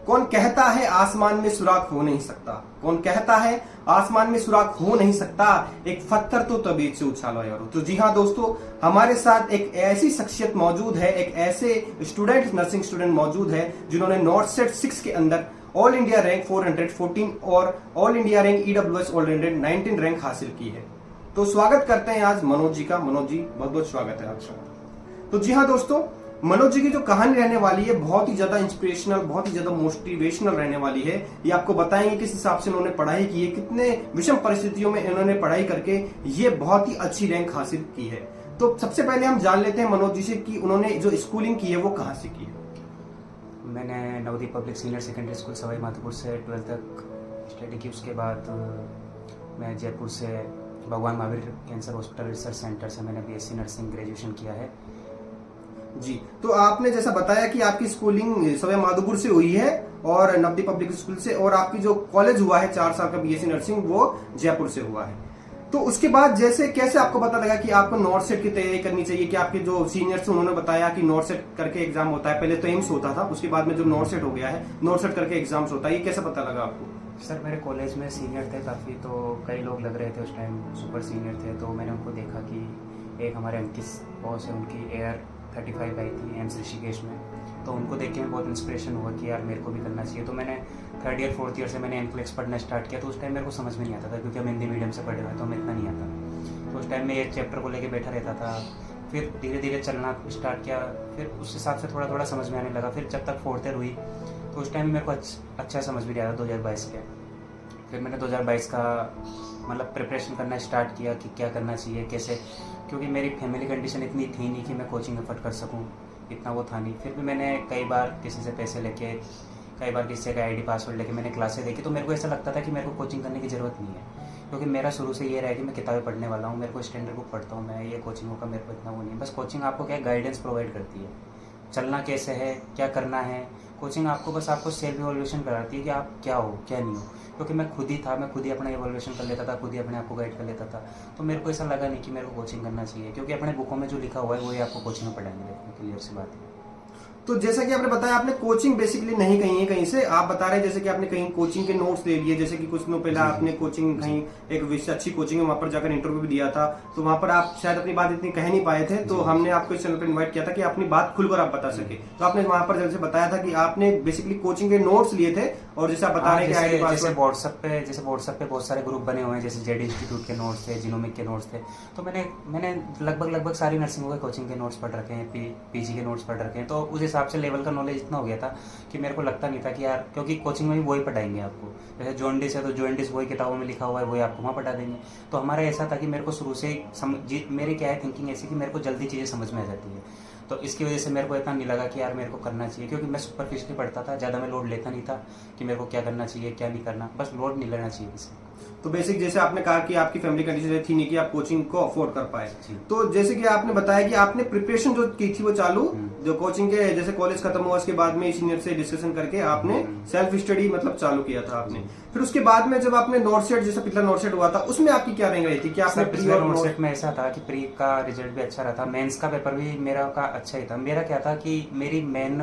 कौन कहता है आसमान में सुराख हो नहीं सकता? कौन कहता है आसमान में सुराख हो नहीं सकता? एक पत्थर तो तबीयत से उछालो यारो। तो जी हाँ दोस्तों, हमारे साथ एक ऐसी शख्सियत मौजूद है, एक ऐसे स्टूडेंट, नर्सिंग स्टूडेंट मौजूद है जिन्होंने नॉर्थ सेट 6 के अंदर ऑल इंडिया रैंक 414 और all India rank EWS all India 19 rank हासिल की है। तो स्वागत करते हैं आज मनोज जी का। मनोज जी, बहुत बहुत स्वागत है आपका। तो जी हाँ दोस्तों, मनोज जी की जो कहानी रहने वाली है बहुत ही ज्यादा इंस्पिरेशनल, बहुत ही ज्यादा मोटिवेशनल रहने वाली है। ये आपको बताएंगे किस हिसाब से उन्होंने पढ़ाई की है, कितने विषम परिस्थितियों में इन्होंने पढ़ाई करके ये बहुत ही अच्छी रैंक हासिल की है। तो सबसे पहले हम जान लेते हैं मनोज जी से कि उन्होंने जो स्कूलिंग की है वो कहाँ से की है। मैंने Navdeep public senior secondary school Sawai Madhopur से 12th तक स्टडी की। उसके बाद मैं जयपुर से भगवान Mahavir cancer hospital research centre से मैंने BSc नर्सिंग ग्रेजुएशन किया है। जी, तो आपने जैसा बताया कि आपकी स्कूलिंग सवाई माधोपुर से हुई है और नवदीप पब्लिक स्कूल से, और आपकी जो कॉलेज हुआ है 4 साल का BSc नर्सिंग वो जयपुर से हुआ है। तो उसके बाद जैसे कैसे आपको पता लगा कि आपको नॉर्थ सेट की तैयारी करनी चाहिए? कि आपके जो सीनियर्स उन्होंने बताया कि नॉर्थ सेट करके एग्जाम होता है, पहले तो एम्स होता था, उसके बाद में जो नॉर्थ सेट हो गया है, नॉर्थ सेट करके एग्जाम्स होता है, ये कैसे पता लगा आपको? सर, मेरे कॉलेज में सीनियर थे काफ़ी, तो कई लोग लग रहे थे उस टाइम, सुपर सीनियर थे। तो मैंने उनको देखा कि एक हमारे अंकित बॉस है, उनकी एयर 35 आई थी एम्स ऋषिकेश में। तो उनको देख के मैं बहुत इंस्पिरेशन हुआ कि यार मेरे को भी करना चाहिए। तो मैंने 3rd ईयर 4th ईयर से मैंने NCLEX पढ़ना स्टार्ट किया। तो उस टाइम मेरे को समझ में नहीं आता था, क्योंकि हम हिंदी मीडियम से पढ़े हुए तो हमें इतना नहीं आता। तो उस टाइम में एक चैप्टर को लेके बैठा रहता था। फिर धीरे धीरे चलना स्टार्ट किया, फिर उस हिसाब से थोड़ा थोड़ा समझ में आने लगा। फिर जब तक 4th ईयर हुई तो उस टाइम मेरे को अच्छा समझ भी आया 2022 के। फिर मैंने 2022 का मतलब प्रिपरेशन करना स्टार्ट किया कि क्या करना चाहिए, कैसे, क्योंकि मेरी फैमिली कंडीशन इतनी थी नहीं कि मैं कोचिंग अफोर्ड कर सकूं, इतना वो था नहीं। फिर भी मैंने कई बार किसी से पैसे लेके, कई बार किसी का ID पासवर्ड लेके मैंने क्लासेस देखी। तो मेरे को ऐसा लगता था कि मेरे को कोचिंग करने की ज़रूरत नहीं है, क्योंकि मेरा शुरू से ये रहा कि मैं किताबें पढ़ने वाला हूँ, मेरे को स्टैंडर्ड बुक पढ़ता हूँ मैं, ये कोचिंगों का मेरे को इतना वो नहीं है। बस कोचिंग आपको क्या गाइडेंस प्रोवाइड करती है, चलना कैसे है, क्या करना है। कोचिंग आपको सेल्फ इवोल्यूशन कराती है कि आप क्या हो क्या नहीं हो। क्योंकि मैं खुद ही था, मैं खुद ही अपना इवोल्यूशन कर लेता था, खुद ही अपने आप को गाइड कर लेता था। तो मेरे को ऐसा लगा नहीं कि मेरे को कोचिंग करना चाहिए, क्योंकि अपने बुकों में जो लिखा हुआ है वही आपको कोचिंग में पढ़ाएंगे। क्लियर सी बात है। तो जैसा कि आपने बताया, आपने कोचिंग बेसिकली नहीं कहीं है कहीं से, आप बता रहे हैं जैसे कि आपने कहीं कोचिंग के नोट्स ले लिए, जैसे कि कुछ दिनों पहले आपने कोचिंग कहीं एक विशेष अच्छी कोचिंग है वहां पर जाकर इंटरव्यू भी दिया था। तो वहां पर आप शायद अपनी बात इतनी कह नहीं पाए थे, तो हमने आपको इस चैनल पर इन्वाइट किया था कि अपनी बात खुलकर आप बता सके। तो आपने वहां पर जैसे बताया था कि आपने बेसिकली कोचिंग के नोट्स लिए थे, और जैसे आप बता रहे हैं कि जैसे व्हाट्सएप पे बहुत सारे ग्रुप बने हुए हैं, जैसे जेड इंस्टीट्यूट के नोट्स थे, जिनोमिक के नोट्स थे। तो मैंने लगभग सारी नर्सिंगों के कोचिंग के नोट्स पढ़ रखे हैं, PG के नोट्स पढ़ रखे हैं। तो उस हिसाब से लेवल का नॉलेज इतना हो गया था कि मेरे को लगता नहीं था कि यार, क्योंकि कोचिंग में भी वही पढ़ाएंगे आपको। जैसे जॉन्डिस है तो जॉन्डिस वही किताबों में लिखा हुआ है, वही आपको वहाँ पढ़ा देंगे। तो हमारा ऐसा था कि मेरे को शुरू से मेरी क्या है थिंकिंग ऐसी कि मेरे को जल्दी चीज़ें समझ में आ जाती है। तो इसकी वजह से मेरे को इतना नहीं लगा कि यार मेरे को करना चाहिए, क्योंकि मैं सुपरफिशियली पढ़ता था, ज़्यादा मैं लोड लेता नहीं था कि मेरे को क्या करना चाहिए क्या नहीं करना, बस लोड नहीं लेना चाहिए किसी। तो बेसिक जैसे आपने कहा कि आपकी फैमिली कंडीशन थी नहीं कि आप कोचिंग को अफोर्ड कर पाए, तो जैसे कि आपने बताया कि आपने प्रिपरेशन जो की थी वो चालू, जो कोचिंग के जैसे कॉलेज खत्म हुआ उसके बाद में सीनियर से डिस्कशन करके आपने सेल्फ स्टडी मतलब चालू किया था आपने। फिर उसके बाद में जब आपने नॉर्थ सेट, जैसे पिछला नॉर्थ सेट हुआ था, उसमें आपकी क्या रैंक रही थी? क्या आपने पिछले नॉर्थ सेट में ऐसा था कि प्री का रिजल्ट भी अच्छा रहा था, मेंस का पेपर भी मेरा का अच्छा ही था। मेरा क्या था कि मेरी मेन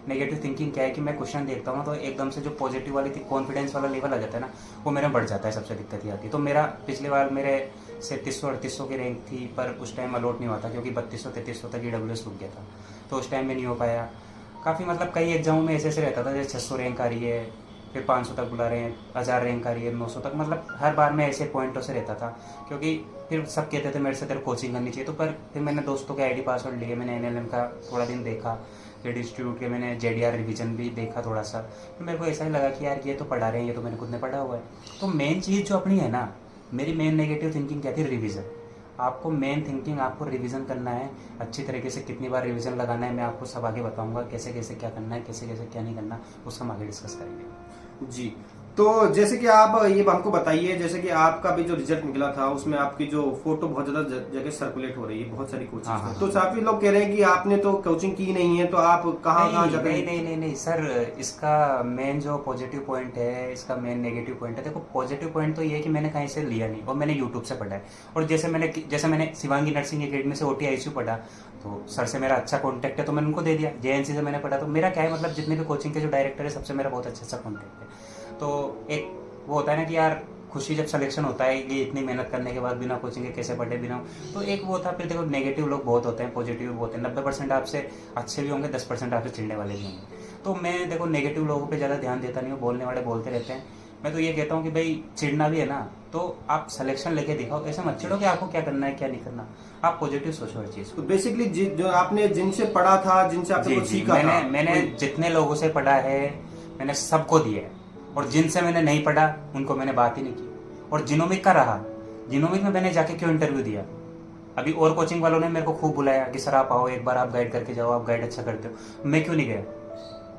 नेगेटिव थिंकिंग क्या है कि मैं क्वेश्चन देखता हूँ तो एकदम से जो पॉजिटिव वाली थी, कॉन्फिडेंस वाला लेवल आ जाता है ना, वो मेरा बढ़ जाता है, सबसे दिक्कत ही आती है। तो मेरा पिछले बार मेरे 3700-3800 की रैंक थी, पर उस टाइम अलॉट नहीं हुआ था, क्योंकि 3200-3300 तक EWS रुक गया था। तो उस टाइम में नहीं हो पाया। काफ़ी मतलब कई एग्जामों में ऐसे रहता था, जैसे 600 रैंक आ रही है, फिर 500 तक बुला रहे हैं, 1000 रैंक आ रही है, 900 तक, मतलब हर बार में ऐसे पॉइंटों से रहता था। क्योंकि फिर सब कहते थे मेरे से तेरे कोचिंग करनी चाहिए। तो पर फिर मैंने दोस्तों के ID पासवर्ड लिए, मैंने NLM का थोड़ा दिन देखा, जेड इंस्टीट्यूट के मैंने JDR रिवीजन भी देखा थोड़ा सा। तो मेरे को ऐसा ही लगा कि यार ये तो पढ़ा रहे हैं, ये तो मैंने खुद ने पढ़ा हुआ है। तो मेन चीज़ जो अपनी है ना, मेरी मेन नेगेटिव थिंकिंग क्या थी? रिवीजन। आपको मेन थिंकिंग आपको रिवीजन करना है अच्छी तरीके से, कितनी बार रिवीजन लगाना है मैं आपको सब आगे बताऊंगा, कैसे कैसे क्या करना है, कैसे कैसे क्या नहीं करना, उसका हम आगे डिस्कस करेंगे। जी, तो जैसे कि आप ये हमको बताइए, जैसे कि आपका भी जो रिजल्ट निकला था उसमें आपकी जो फोटो बहुत ज्यादा जगह सर्कुलेट हो रही है, बहुत सारी कोचिंग। हाँ। तो काफी लोग कह रहे हैं कि आपने तो कोचिंग की नहीं है, तो आप कहाँ जाकर? नहीं सर, इसका मेन जो पॉजिटिव पॉइंट है, इसका मेन नेगेटिव पॉइंट है। देखो, पॉजिटिव पॉइंट तो ये है कि मैंने कहीं से लिया नहीं, और मैंने यूट्यूब से पढ़ा है। और जैसे मैंने शिवांगी नर्सिंग एकेडमी से OT ICU पढ़ा, तो सर से मेरा अच्छा कॉन्टैक्ट है तो मैंने उनको दे दिया। जेएनसी से मैंने पढ़ा, तो मेरा क्या है मतलब जितने भी कोचिंग के जो डायरेक्टर है सबसे मेरा बहुत अच्छा कॉन्टैक्ट है। तो एक वो होता है ना कि यार खुशी जब सिलेक्शन होता है कि इतनी मेहनत करने के बाद बिना कोचिंग के कैसे पढ़े बिना, तो एक वो था। फिर देखो नेगेटिव लोग बहुत होते हैं, पॉजिटिव भी होते हैं। 90% आपसे अच्छे भी होंगे, 10% आपसे चिढ़ने वाले भी होंगे। तो मैं देखो नेगेटिव लोगों पे ज़्यादा ध्यान देता नहीं हूँ, बोलने वाले बोलते रहते हैं। मैं तो ये कहता हूँ कि भाई चिढ़ना भी है ना तो आप सिलेक्शन लेके दिखाओ, ऐसे मत चिढ़ो कि आपको क्या करना है क्या नहीं करना। आप पॉजिटिव सोचो हर चीज़ को। तो बेसिकली जो आपने जिनसे पढ़ा था, जिनसे आपने कुछ सीखा था, मैंने जितने लोगों से पढ़ा है मैंने सबको दिया है, और जिनसे मैंने नहीं पढ़ा उनको मैंने बात ही नहीं की। और जिनोमिक का रहा, जिनोमिक में मैंने जाके क्यों इंटरव्यू दिया। अभी और कोचिंग वालों ने मेरे को खूब बुलाया कि सर आप आओ एक बार, आप गाइड करके जाओ, आप गाइड अच्छा करते हो। मैं क्यों नहीं गया?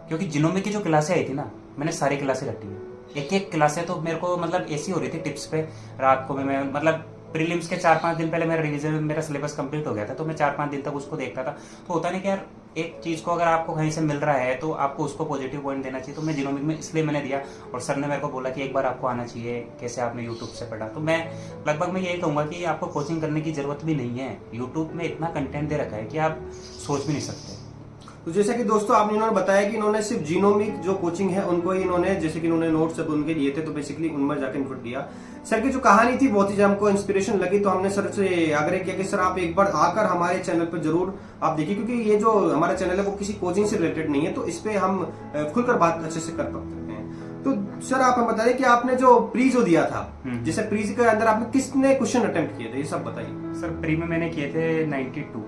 क्योंकि जिनोमिक की जो क्लासें आई थी ना, मैंने सारी क्लासें रटी है। एक एक क्लासें तो मेरे को मतलब ऐसी हो रही थी टिप्स पे। रात को मैं मतलब प्रीलिम्स के 4-5 दिन पहले मेरा रिवीजन में मेरा सिलेबस कंप्लीट हो गया था, तो मैं 4-5 दिन तक उसको देखता था। तो होता नहीं कि यार एक चीज़ को अगर आपको कहीं से मिल रहा है तो आपको उसको पॉजिटिव पॉइंट देना चाहिए। तो मैं जिनोमिक में इसलिए मैंने दिया, और सर ने मेरे को बोला कि एक बार आपको आना चाहिए, कैसे आपने यूट्यूब से पढ़ा। तो मैं लगभग मैं यही कहूँगा कि आपको कोचिंग करने की ज़रूरत भी नहीं है। यूट्यूब में इतना कंटेंट दे रखा है कि आप सोच भी नहीं सकते। तो जैसा कि दोस्तों आपने इन्होंने बताया कि इन्होंने सिर्फ जीनोमिक जो कोचिंग है उनको ही इन्होंने, जैसे कि इन्होंने नोट्स जब उनके लिए थे तो बेसिकली उनमें जाकर इनपुट दिया। सर की जो कहानी थी बहुत ही जब हमको इंस्पिरेशन लगी, तो हमने सर से आग्रह किया कि सर आप एक बार आकर हमारे चैनल पर जरूर आप देखिए, क्योंकि ये जो हमारा चैनल है वो किसी कोचिंग से रिलेटेड नहीं है, तो इस पे हम खुलकर बात अच्छे से कर सकते हैं। तो सर आप हमें बताइए कि आपने जो प्री जो दिया था, जैसे प्री के अंदर आपने कितने क्वेश्चन अटेम्प्ट किए थे, ये सब बताइए। सर प्री में मैंने किए थे 92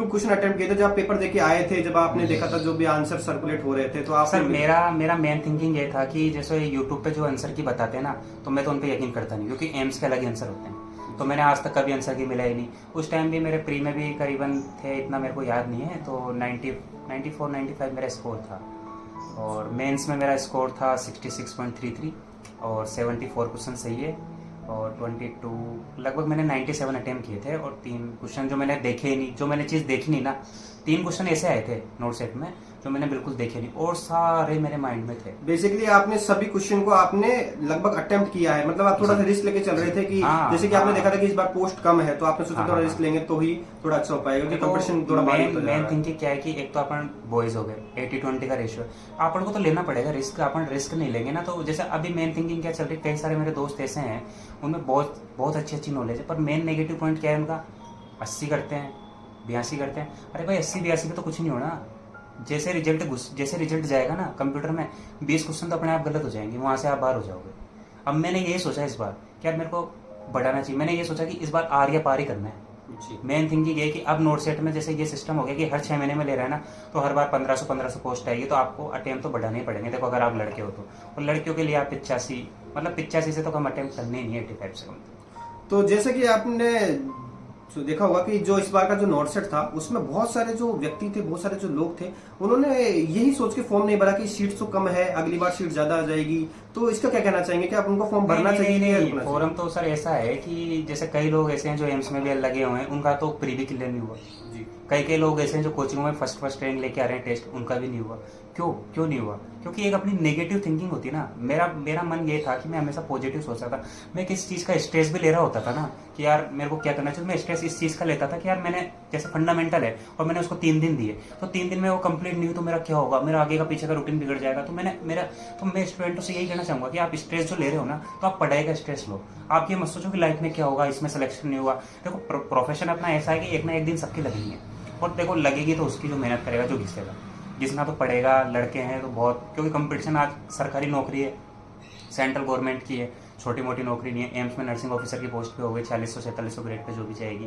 क्वेश्चन अटेम्प्ट किए थे। जब आप पेपर देके आए थे, जब आपने देखा था जो भी आंसर सर्कुलेट हो रहे थे, तो आप सर मेरा मेन थिंकिंग ये था कि जैसे यूट्यूब पे जो आंसर की बताते हैं ना, तो मैं तो उन पे यकीन करता नहीं, क्योंकि एम्स के अलग ही आंसर होते हैं। तो मैंने आज तक कभी आंसर की मिला ही नहीं। उस टाइम भी मेरे प्री में भी करीबन थे, इतना मेरे को याद नहीं है, तो 94-95 मेरा स्कोर था। और मेंस में मेरा स्कोर था 66.33 और 74 क्वेश्चन सही है, और 22 लगभग मैंने 97 अटेम्प्ट किए थे। और 3 क्वेश्चन जो मैंने देखे ही नहीं, जो मैंने चीज़ देखी नहीं ना, 3 क्वेश्चन ऐसे आए थे नोट सेट में जो मैंने बिल्कुल देखे नहीं, और सारे मेरे माइंड में थे। बेसिकली आपने सभी क्वेश्चन को आपने लगभग अटेम्प्ट किया है, मतलब आप थोड़ा सा रिस्क लेके चल रहे थे कि जैसे कि आपने देखा था कि इस बार पोस्ट कम है, तो आपने सोचा थोड़ा रिस्क लेंगे तो ही थोड़ा अच्छा हो पाएगा, क्योंकि कंपटीशन थोड़ा बढ़ जाता है। मेन थिंकिंग क्या है कि एक तो अपन बॉयज हो गए, 80-20 का रेशियो, अपन को तो लेना पड़ेगा रिस्क। अपन रिस्क नहीं लेंगे ना, तो जैसे अभी मेन थिंकिंग क्या चल रही है, कई सारे मेरे दोस्त ऐसे हैं उनमें बहुत अच्छी नॉलेज है, पर मेन नेगेटिव पॉइंट क्या है उनका, 80 करते हैं, 82 करते हैं। अरे भाई 80-82 पे तो कुछ नहीं होना। जैसे रिजल्ट जाएगा ना कंप्यूटर में, 20 क्वेश्चन तो अपने आप गलत हो जाएंगे, वहां से आप बाहर हो जाओगे। अब मैंने यही सोचा इस बार कि यार मेरे को बढ़ाना चाहिए। मैंने ये सोचा कि इस बार आर या पार ही करना है। मेन थिंकिंग ये कि अब नोट सेट में जैसे ये सिस्टम हो गया कि हर 6 महीने में ले रहा है ना, तो हर बार 1500 पोस्ट आएगी, तो आपको अटेम्प्ट तो बढ़ाने ही पड़ेंगे। देखो अगर आप लड़के हो तो, और लड़कियों के लिए आप 85 से तो कम अटेम्प्ट करने ही नहीं है, 85 से कम। तो जैसे कि आपने तो देखा होगा कि जो इस बार का जो नोट सेट था उसमें बहुत सारे जो व्यक्ति थे, बहुत सारे जो लोग थे, उन्होंने यही सोच के फॉर्म नहीं भरा कि सीट तो कम है, अगली बार सीट ज्यादा आ जाएगी। तो इसका क्या कहना चाहेंगे कि आप उनको फॉर्म भरना चाहिए? नहीं, फॉर्म तो सर ऐसा है कि जैसे कई लोग ऐसे हैं जो एम्स में भी लगे हुए हैं, उनका तो प्री भी क्लियर नहीं हुआ जी। कई लोग ऐसे हैं जो कोचिंगों में फर्स्ट रैंक लेके आ रहे हैं टेस्ट, उनका भी नहीं हुआ। क्यों नहीं हुआ? क्योंकि एक अपनी नेगेटिव थिंकिंग होती है ना। मेरा मन ये था कि मैं हमेशा पॉजिटिव सोचता था। मैं किस चीज़ का स्ट्रेस भी ले रहा होता था ना कि यार मेरे को क्या करना चाहिए, मैं स्ट्रेस इस चीज़ का लेता था कि यार मैंने जैसे फंडामेंटल है और मैंने उसको 3 दिन दिए, तो 3 दिन में वो कंप्लीट नहीं हुई तो मेरा क्या होगा, मेरा आगे का पीछे का रूटीन बिगड़ जाएगा। तो मैं स्टूडेंट्स से यही कहना चाहूंगा कि आप स्ट्रेस जो ले रहे हो ना, तो आप पढ़ाई का स्ट्रेस लो। आप ये मत सोचो कि लाइफ में क्या होगा, इसमें सिलेक्शन नहीं हुआ। देखो प्रोफेशन अपना ऐसा है कि एक ना एक दिन सबकी लगनी है, और देखो लगेगी तो उसकी जो मेहनत करेगा, जो घिसेगा, जितना तो पढ़ेगा। लड़के हैं तो बहुत, क्योंकि कंपटीशन आज सरकारी नौकरी है, सेंट्रल गवर्नमेंट की है, छोटी मोटी नौकरी नहीं है। एम्स में नर्सिंग ऑफिसर की पोस्ट पे हो गई, 40-45 ग्रेड पे जो भी जाएगी।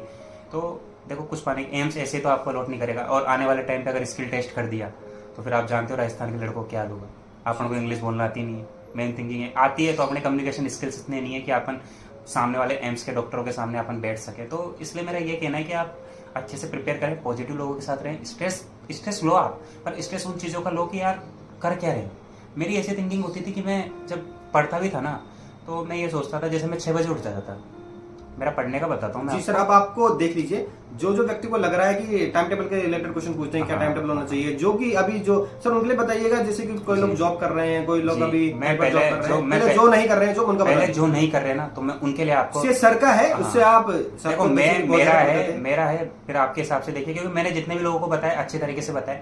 तो देखो कुछ पाने, एम्स ऐसे तो आपको अलॉट नहीं करेगा, और आने वाले टाइम पे अगर स्किल टेस्ट कर दिया तो फिर आप जानते हो राजस्थान के लड़कों को क्या होगा। अपन को इंग्लिश बोलना आती नहीं है, मेन थिंकिंग है आती है तो अपने कम्युनिकेशन स्किल्स इतने नहीं है कि अपन सामने वाले एम्स के डॉक्टरों के सामने अपन बैठ सके। तो इसलिए मेरा ये कहना है कि आप अच्छे से प्रिपेयर करें, पॉजिटिव लोगों के साथ रहें। स्ट्रेस लो आप, पर स्ट्रेस उन चीज़ों का लो कि यार कर क्या रहे। मेरी ऐसी थिंकिंग होती थी कि मैं जब पढ़ता भी था ना, तो मैं ये सोचता था, जैसे मैं 6 बजे उठ जाता था, मेरा पढ़ने का बताता हूँ मैं जी सर, अब आपको देख लीजिए, जो जो व्यक्ति को लग रहा है कि टाइम टेबल के रिलेटेड क्वेश्चन पूछते हैं, क्या टाइम टेबल होना चाहिए, जो कि अभी जो सर उनके लिए बताइएगा, जैसे कि कोई लोग जॉब कर रहे हैं, कोई लोग अभी मैं जॉब कर रहे हैं, पहले जो नहीं कर रहे हैं, जो उनका पहले जो नहीं कर रहे ना, तो मैं उनके लिए आपको सर का है, उससे आप देखो मेरा है, फिर आपके हिसाब से देखिए, क्योंकि मैंने जितने भी लोगों को बताया अच्छे तरीके से बताया।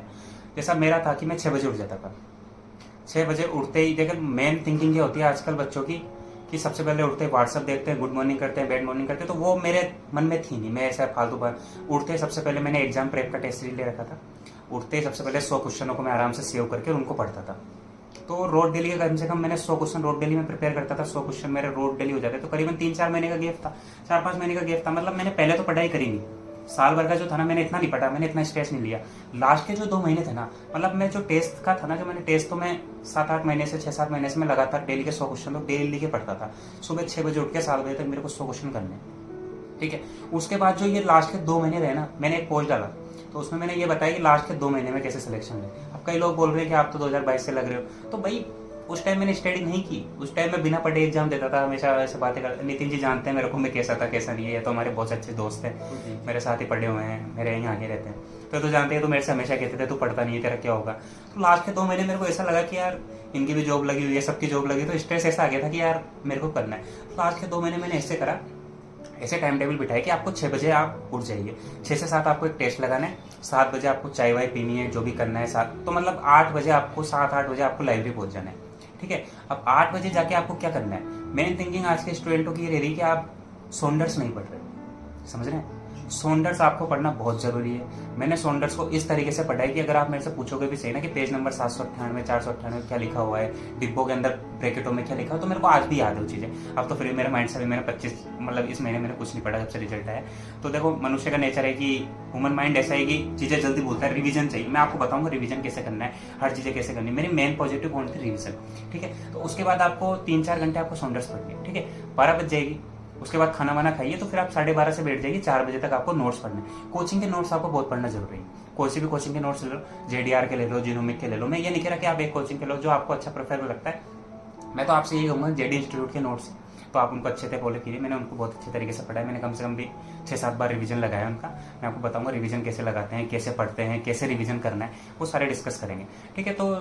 जैसा मेरा था कि मैं 6 बजे उठ जाता था। 6 बजे उठते ही देखिए मेन थिंकिंग ये होती है आजकल बच्चों की कि सबसे पहले उठते व्हाट्सअप देखते हैं, गुड मॉर्निंग करते हैं, बैड मॉर्निंग करते हैं, तो वो मेरे मन में थी नहीं। मैं ऐसा फालतू बात, उठते सबसे पहले मैंने एग्जाम प्रेप का टेस्ट ले रखा था। उठते सबसे पहले 100 क्वेश्चनों को मैं आराम से सेव करके उनको पढ़ता था। तो रोड डेली का कम से कम मैंने 100 क्वेश्चन रोड डेली में प्रिपेयर करता था। 100 क्वेश्चन मेरे रोड डेली हो जाते, तो करीबन 3-4 महीने का गैप था, 4-5 महीने का गैप था। मतलब मैंने पहले तो पढ़ाई करी नहीं, साल भर का जो था ना, मैंने इतना नहीं पढ़ा, मैंने इतना स्ट्रेस नहीं लिया। लास्ट के जो 2 महीने थे ना, मतलब मैं जो टेस्ट का था ना, जो मैंने टेस्ट तो मैं 7-8 महीने से 6-7 महीने से मैं लगातार डेली के 100 क्वेश्चन तो डेली लिखे पढ़ता था। सुबह 6 बजे उठ के 7 बजे तक मेरे को 100 क्वेश्चन करने, ठीक है। उसके बाद जो ये लास्ट के 2 महीने रहे ना, मैंने एक पोस्ट डाला, तो उसमें मैंने ये बताया कि लास्ट के 2 महीने में कैसे सिलेक्शन ले। अब कई लोग बोल रहे हैं कि आप तो 2022 से लग रहे हो, तो भाई उस टाइम मैंने स्टडी नहीं की। उस टाइम मैं बिना पढ़े एग्जाम देता था, हमेशा ऐसे बातें कर। नितिन जी जानते हैं मेरे को, मैं कैसा था कैसा नहीं है, ये तो हमारे बहुत अच्छे दोस्त हैं, मेरे साथ ही पढ़े हुए हैं, मेरे यहाँ आगे रहते हैं। तो जानते हैं, तो मेरे से हमेशा कहते थे तू पढ़ता नहीं है, तेरा क्या होगा। तो लास्ट के 2 महीने मेरे को ऐसा लगा कि यार इनकी भी जॉब लगी हुई है, सबकी जॉब लगी, तो स्ट्रेस ऐसा आ गया था कि यार मेरे को करना है। तो लास्ट के 2 महीने मैंने ऐसे करा, ऐसे टाइम टेबल बिठाया कि आपको 6 बजे आप उठ जाइए, 6 से 7 आपको एक टेस्ट लगाना है, 7 बजे आपको चाय वाय पीनी है, जो भी करना है 7, तो मतलब 8 बजे आपको 7-8 बजे आपको लाइब्रेरी पहुंच जाना है, ठीक है। अब 8 बजे जाके आपको क्या करना है, मेन थिंकिंग आज के स्टूडेंटों की ये रह रही है कि आप सॉन्डर्स नहीं पढ़ रहे, समझ रहे हैं। सॉन्डर्स आपको पढ़ना बहुत जरूरी है। मैंने सॉन्डर्स को इस तरीके से पढ़ा है कि अगर आप मेरे से पूछोगे भी सही ना कि पेज नंबर 798 498 क्या लिखा हुआ है, डिब्बों के अंदर ब्रैकेटों में क्या लिखा हो, तो मेरे को आज भी याद है वो चीजें। अब तो फिर मेरे माइंड से भी मैंने 25 मतलब इस महीने मैंने कुछ नहीं पढ़ा जब से रिजल्ट आया। तो देखो मनुष्य का नेचर है कि ह्यूमन माइंड ऐसा है कि चीजें जल्दी भूलता है, रिवीजन चाहिए। मैं आपको बताऊंगा रिवीजन कैसे करना है, हर चीजें कैसे करनी है। मेरी मेन पॉजिटिव पॉइंट थी रिवीजन, ठीक है। तो उसके बाद आपको 3-4 घंटे आपको सॉन्डर्स पढ़नी है, ठीक है। 12 बज जाएगी, उसके बाद खाना वाना खाइए, तो फिर आप 12:30 से बैठ जाइए, 4 बजे तक आपको नोट्स पढ़ने। कोचिंग के नोट्स आपको बहुत पढ़ना जरूरी है। कोई से भी कोचिंग के नोट्स ले लो, JDR के ले लो, जीनोमिक के ले लो। मैं ये नहीं कह रहा कि आप एक कोचिंग के लो जो आपको अच्छा प्रेफरेबल लगता है। मैं तो आपसे ये कहूँगा JD इंस्टीट्यूट के नोट्स, तो आप उनको अच्छे से फॉलो कीजिए। मैंने उनको बहुत अच्छे तरीके से पढ़ा है, मैंने कम से कम भी 6-7 बार रिवीजन लगाया उनका। मैं आपको बताऊंगा रिवीजन कैसे लगाते हैं, कैसे पढ़ते हैं, कैसे रिवीजन करना है, वो सारे डिस्कस करेंगे, ठीक है। तो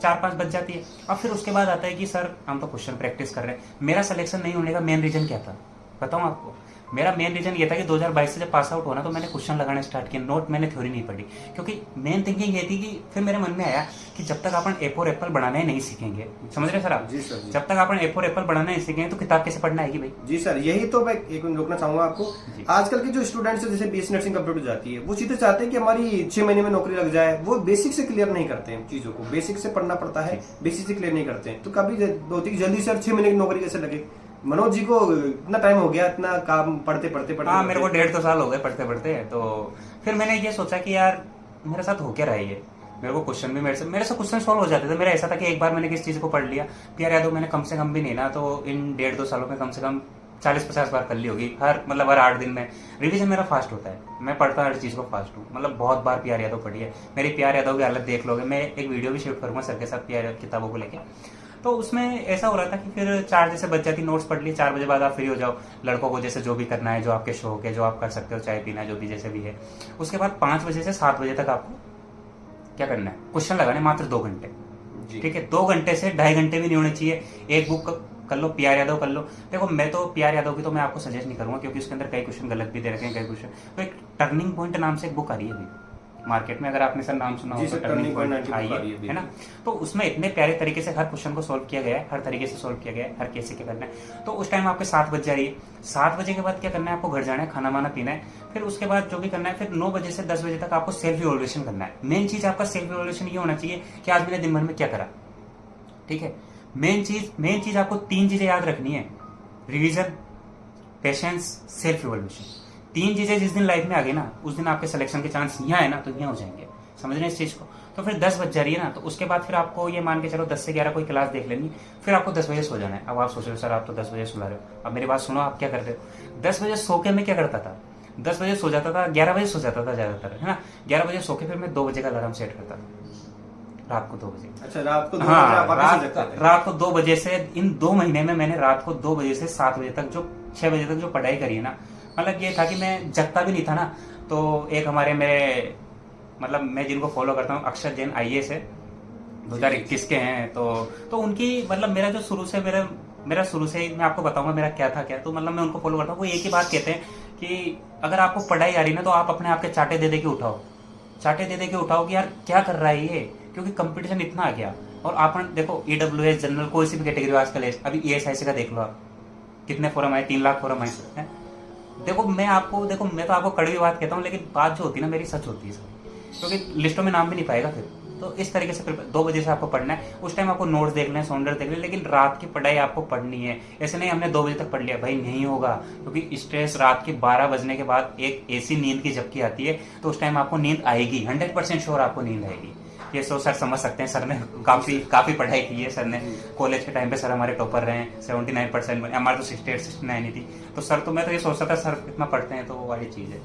4-5 बज जाती है। अब फिर उसके बाद आता है कि सर हम तो क्वेश्चन प्रैक्टिस कर रहे हैं। मेरा सिलेक्शन नहीं होने का मेन रीजन क्या था बताऊं आपको। मेरा मेन रीजन ये था कि 2022 से जब पास आउट होना, तो मैंने क्वेश्चन लगाना स्टार्ट किया, नोट मैंने थ्योरी नहीं पढ़ी, क्योंकि मेन थिंकिंग ये थी कि फिर मेरे मन में आया कि जब तक अपन ए फॉर एप्पल बनाना नहीं सीखेंगे, समझ रहे सर आप। जी सर, जी। जब तक अपन ए फॉर एप्पल बनाना नहीं सीखेंगे तो किताब कैसे पढ़ना आएगी भाई। जी सर, यही तो मैं एक मिनट रोकना चाहूंगा आपको। आजकल के जो स्टूडेंट्स है, जैसे BSc नर्सिंग कंप्लीट हो जाती है, वो सीधे चाहते हैं कि हमारी 6 महीने में नौकरी लग जाए। वो बेसिक से क्लियर नहीं करते हैं चीजों को, बेसिक से पढ़ना पड़ता है, बेसिक से क्लियर नहीं करते हैं। तो कभी होती है जल्दी सर 6 महीने की नौकरी कैसे लगे। मनोज जी को इतना टाइम हो गया, इतना काम पढ़ते पढ़ते। हाँ, मेरे को 1.5 साल हो गए पढ़ते पढ़ते। तो फिर मैंने ये सोचा कि यार मेरे साथ हो क्या रहा है ये। मेरे को क्वेश्चन भी मेरे से क्वेश्चन सॉल्व हो जाते थे। मेरा ऐसा था कि एक बार मैंने किस चीज को पढ़ लिया, PR यादव मैंने कम से कम भी नहीं ना, तो इन 1.5-2 सालों में कम से कम 40-50 बार कर ली होगी। हर 8 दिन में रिवीजन मेरा फास्ट होता है, मैं पढ़ता हर चीज को फास्ट हूँ। मतलब बहुत बार PR यादव पढ़ी है। मेरी PR यादव की हालत देख लोगे, मैं एक वीडियो भी शूट करूंगा सर के साथ PR किताबों को लेकर। तो उसमें ऐसा हो रहा था कि फिर 4 जैसे बच जाती, नोट्स पढ़ लिए, 4 बजे बाद आप फ्री हो जाओ। लड़कों को जैसे जो भी करना है, जो आपके शौक है, जो आप कर सकते हो, चाय पीना जो भी जैसे भी है। उसके बाद 5 बजे से 7 बजे तक आपको क्या करना है, क्वेश्चन लगाने, मात्र 2 घंटे, ठीक है। 2 घंटे से 2.5 घंटे भी नहीं होने चाहिए। एक बुक कर लो, PR यादव कर लो। देखो मैं तो PR यादव की तो मैं आपको सजेस्ट नहीं करूंगा, क्योंकि उसके अंदर कई क्वेश्चन गलत भी दे रखे हैं, कई क्वेश्चन। तो एक टर्निंग पॉइंट नाम से एक बुक आ रही है अभी मार्केट में, अगर आपने सर नाम सुना हो तो टर्निंग पॉइंट आई है ना। तो उसमें इतने प्यारे तरीके से हर क्वेश्चन को सोल्व किया गया है, हर तरीके से सोल्व किया गया है, हर कैसे क्या करना है। तो उस टाइम आपके 7 बज जा रही है। 7 बजे के बाद क्या करना है, आपको घर जाना है, खाना वाना पीना है। फिर उसके बाद जो भी करना है, फिर 9 बजे से 10 बजे तक आपको सेल्फ इवैल्यूएशन करना है। मेन चीज आपका सेल्फ इवैल्यूएशन ये होना चाहिए कि आज मैंने दिन भर में क्या करा, ठीक है। मेन चीज आपको 3 चीजें याद रखनी है, रिवीजन, पेशेंस, सेल्फ इवैल्यूएशन। 3 चीजें जिस दिन लाइफ में आ गई ना, उस दिन आपके सिलेक्शन के चांस यहाँ है ना, तो यहाँ हो जाएंगे। समझ रहे हैं इस चीज को। तो फिर 10 बज जा रही है ना, तो उसके बाद फिर आपको ये मान के चलो 10 से 11 कोई क्लास देख लेनी, फिर आपको 10 बजे सो जाना है। अब आप सोच रहे हो सर आप तो 10 बजे सुला रहे हो, अब मेरी बात सुनो, आप क्या करते हो। 10 बजे सो के मैं क्या करता था, 10 बजे सो जाता था, 11 बजे सो जाता था ज्यादातर, है ना। 11 बजे सो के फिर मैं 2 बजे का अलार्म सेट करता था। रात को 2 बजे। अच्छा, रात को 2 बजे हाँ, आप वापस से जगते थे? रात को 2 बजे से, इन 2 महीने में मैंने रात को 2 बजे से 7 बजे तक, जो 6 बजे तक जो पढ़ाई करी है ना, मतलब ये था कि मैं जगता भी नहीं था ना। तो एक हमारे मेरे, मतलब मैं जिनको फॉलो करता हूँ, अक्षर जैन IAS है, 2021 के हैं। तो उनकी, मतलब मेरा जो शुरू से मेरा शुरू से, मैं आपको बताऊंगा मेरा क्या था क्या। तो मतलब मैं उनको फॉलो करता हूँ, वो एक ही बात कहते हैं कि अगर आपको पढ़ाई आ रही ना, तो आप अपने आप के चाटे दे के उठाओ, चाटे दे के उठाओ कि यार क्या कर रहा है ये, क्योंकि कंपटीशन इतना आ गया। और अपन देखो, EWS जनरल कोई सी भी कैटेगरी आजकल है, अभी ESIC का देख लो आप, कितने फोरम आए, 3 लाख फोरम आए। देखो मैं तो आपको कड़वी बात कहता हूँ, लेकिन बात जो होती है ना मेरी सच होती है सर, क्योंकि लिस्टों में नाम भी नहीं पाएगा फिर। तो इस तरीके से 2 बजे से आपको पढ़ना है। उस टाइम आपको नोट्स देख लें, सॉन्डर देख लें, लेकिन रात की पढ़ाई आपको पढ़नी है। ऐसे नहीं हमने 2 बजे तक पढ़ लिया, भाई नहीं होगा, क्योंकि स्ट्रेस रात के 12 बजने के बाद एक ऐसी नींद की झपकी आती है, तो उस टाइम आपको नींद आएगी, 100% श्योर आपको नींद आएगी। ये सर समझ सकते हैं, सर ने काफी पढ़ाई की है। सर ने कॉलेज के टाइम पे सर हमारे टॉपर रहे हैं, 79%, हमारे तो 68-69 ही थी। तो सर, तो मैं तो ये सोचता था सर इतना पढ़ते हैं, तो वो वाली चीज है।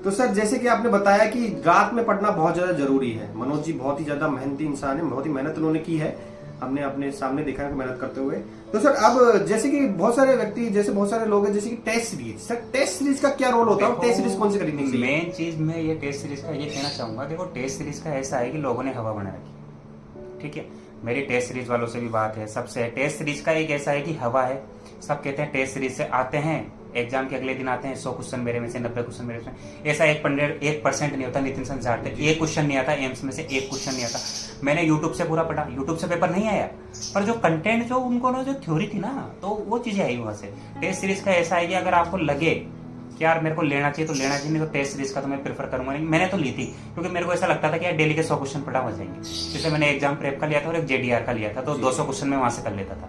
तो सर, जैसे कि आपने बताया कि रात में पढ़ना बहुत ज्यादा जरूरी है। मनोज जी बहुत ही ज्यादा मेहनती इंसान है, बहुत ही मेहनत उन्होंने की है, हमने अपने सामने देखा है मेहनत करते हुए। तो सर, अब जैसे कि बहुत सारे व्यक्ति, जैसे बहुत सारे लोग हैं, जैसे कि test series, sir test series का क्या रोल होता है? टेस्ट सीरीज कौन सी खरीदनी चाहिए? मेन चीज मैं ये टेस्ट सीरीज का ये कहना चाहूंगा, देखो टेस्ट सीरीज का ऐसा है कि लोगों ने हवा बना रखी, ठीक है। मेरी टेस्ट सीरीज वालों से भी बात है, सबसे टेस्ट सीरीज का एक ऐसा है कि हवा है। सब कहते हैं टेस्ट सीरीज से आते हैं, एग्जाम के अगले दिन आते हैं 100 क्वेश्चन मेरे में से, 90 क्वेश्चन मेरे में। ऐसा 1% नहीं होता, नितिन सर जानते, एक क्वेश्चन नहीं आता, एम्स में से एक क्वेश्चन नहीं आता। मैंने यूट्यूब से पूरा पढ़ा, यूट्यूब से पेपर नहीं आया, पर जो कंटेंट, जो उनको ना जो थ्योरी थी ना, तो वो चीजें आई वहां से। टेस्ट सीरीज का ऐसा है कि अगर आपको लगे कि यार मेरे को लेना चाहिए तो लेना चाहिए, नहीं तो टेस्ट सीरीज का तो मैं प्रेफर करूंगा नहीं। मैंने तो ली थी, क्योंकि मेरे को ऐसा लगता था कि यार डेली के 100 क्वेश्चन पढ़ा हो जाएंगे। जैसे मैंने एग्जाम प्रेप का लिया था और एक JDR का लिया था, तो 200 क्वेश्चन में वहां से कर लेता था।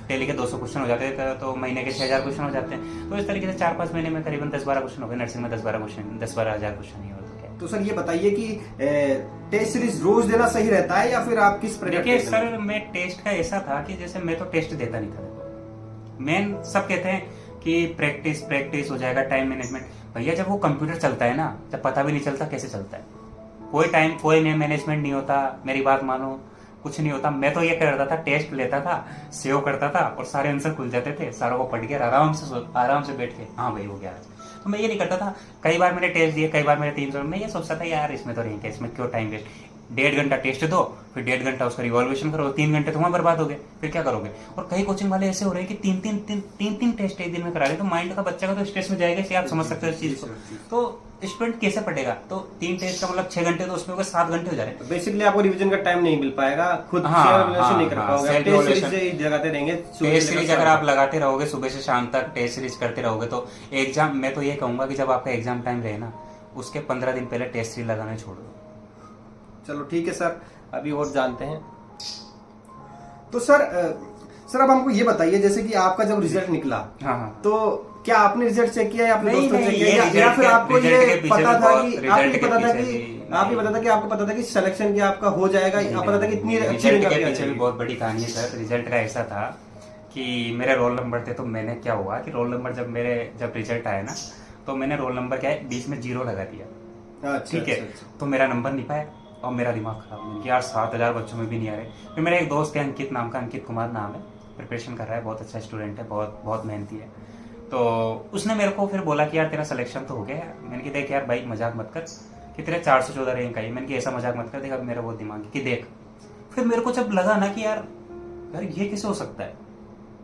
डेली के 200 क्वेश्चन हो जाते थे, तो महीने के 6000 क्वेश्चन हो जाते हैं। तो इस तरीके से 4-5 महीने में करीबन 10-12 क्वेश्चन हो गए। नर्सिंग में 10-12 क्वेश्चन, 10-12 हजार क्वेश्चन ही हो गए। तो सर ये बताइए कि टेस्ट सीरीज रोज देना सही रहता है या फिर आप किस प्रकार? देखिए सर, मैं टेस्ट का ऐसा था कि जैसे मैं तो टेस्ट देता नहीं था। देखो मेन सब कहते हैं कि प्रैक्टिस हो जाएगा, टाइम मैनेजमेंट। भैया जब वो कंप्यूटर चलता है ना, जब पता भी नहीं चलता कैसे चलता है, कोई मैनेजमेंट नहीं होता, मेरी बात मानो, कुछ नहीं होता। मैं तो ये करता था, टेस्ट लेता था, सेव करता था, और सारे आंसर खुल जाते थे, सारों को पढ़ के आराम से बैठ के हाँ भाई हो गया आज। तो मैं ये नहीं करता था। कई बार मैंने टेस्ट दिए, कई बार मेरे 300, मैं ये सोचता था यार इसमें तो नहीं है, इसमें क्यों टाइम वेस्ट। 1.5 घंटा टेस्ट दो, फिर 1.5 घंटा उसका रिवॉल्यूशन करो, 3 घंटे तुम्हारा बर्बाद हो गए, फिर क्या करोगे। और कई कोचिंग वाले ऐसे हो रहे हैं कि तीन टेस्ट एक दिन में करा रहे हैं, तो माइंड का बच्चा का तो स्ट्रेस में जाएगा, इसलिए आप समझ सकते हो इस चीज को। तो स्टूडेंट कैसे पढ़ेगा? तो 3 टेस्ट का मतलब 6 घंटे, तो उसमें होगा 7 घंटे हो जा रहे हैं। बेसिकली आपको रिवीजन का टाइम नहीं मिल पाएगा, खुद नहीं कर पाओगे। टेस्ट सीरीज लगाते रहेंगे, टेस्ट सीरीज अगर आप लगाते रहोगे सुबह से शाम तक, टेस्ट सीरीज करते रहोगे, तो एग्जाम, मैं तो ये कहूंगा कि जब आपका एग्जाम टाइम रहे ना, उसके 15 दिन पहले टेस्ट सीरीज लगाने छोड़ दो। चलो ठीक है सर, अभी और जानते हैं। तो सर अब हमको ये बताइए, जैसे कि आपका जब रिजल्ट निकला, हाँ, तो क्या आपने रिजल्ट चेक किया या अपने दोस्तों ने चेक किया, या फिर आपको ये पता था कि आपको पता था कि सिलेक्शन की आपका हो जाएगा, आप पता था कि इतनी अच्छी रिजल्ट के पीछे भी बहुत बड़ी कहानी है सर। रिजल्ट का ऐसा था कि मेरे रोल नंबर थे, तो मैंने क्या हुआ कि रोल नंबर जब रिजल्ट आया ना, तो मैंने रोल नंबर क्या है 20 में 0 लगा दिया, ठीक है। तो मेरा नंबर नहीं पाया और मेरा दिमाग खराब हो गया यार, 7000 बच्चों में भी नहीं आ रहे। फिर मेरा एक दोस्त है अंकित नाम का, अंकित कुमार नाम है, प्रिपरेशन कर रहा है, बहुत अच्छा स्टूडेंट है, बहुत मेहनती है। तो उसने मेरे को फिर बोला कि यार तेरा सिलेक्शन तो हो गया है। मैंने कहा देख यार भाई मजाक मत कर कि तेरे 414 रैंक आई। मैंने कहा ऐसा मजाक मत कर, देख अब मेरा बहुत दिमाग है कि देख। फिर मेरे को जब लगा ना कि यार ये कैसे हो सकता है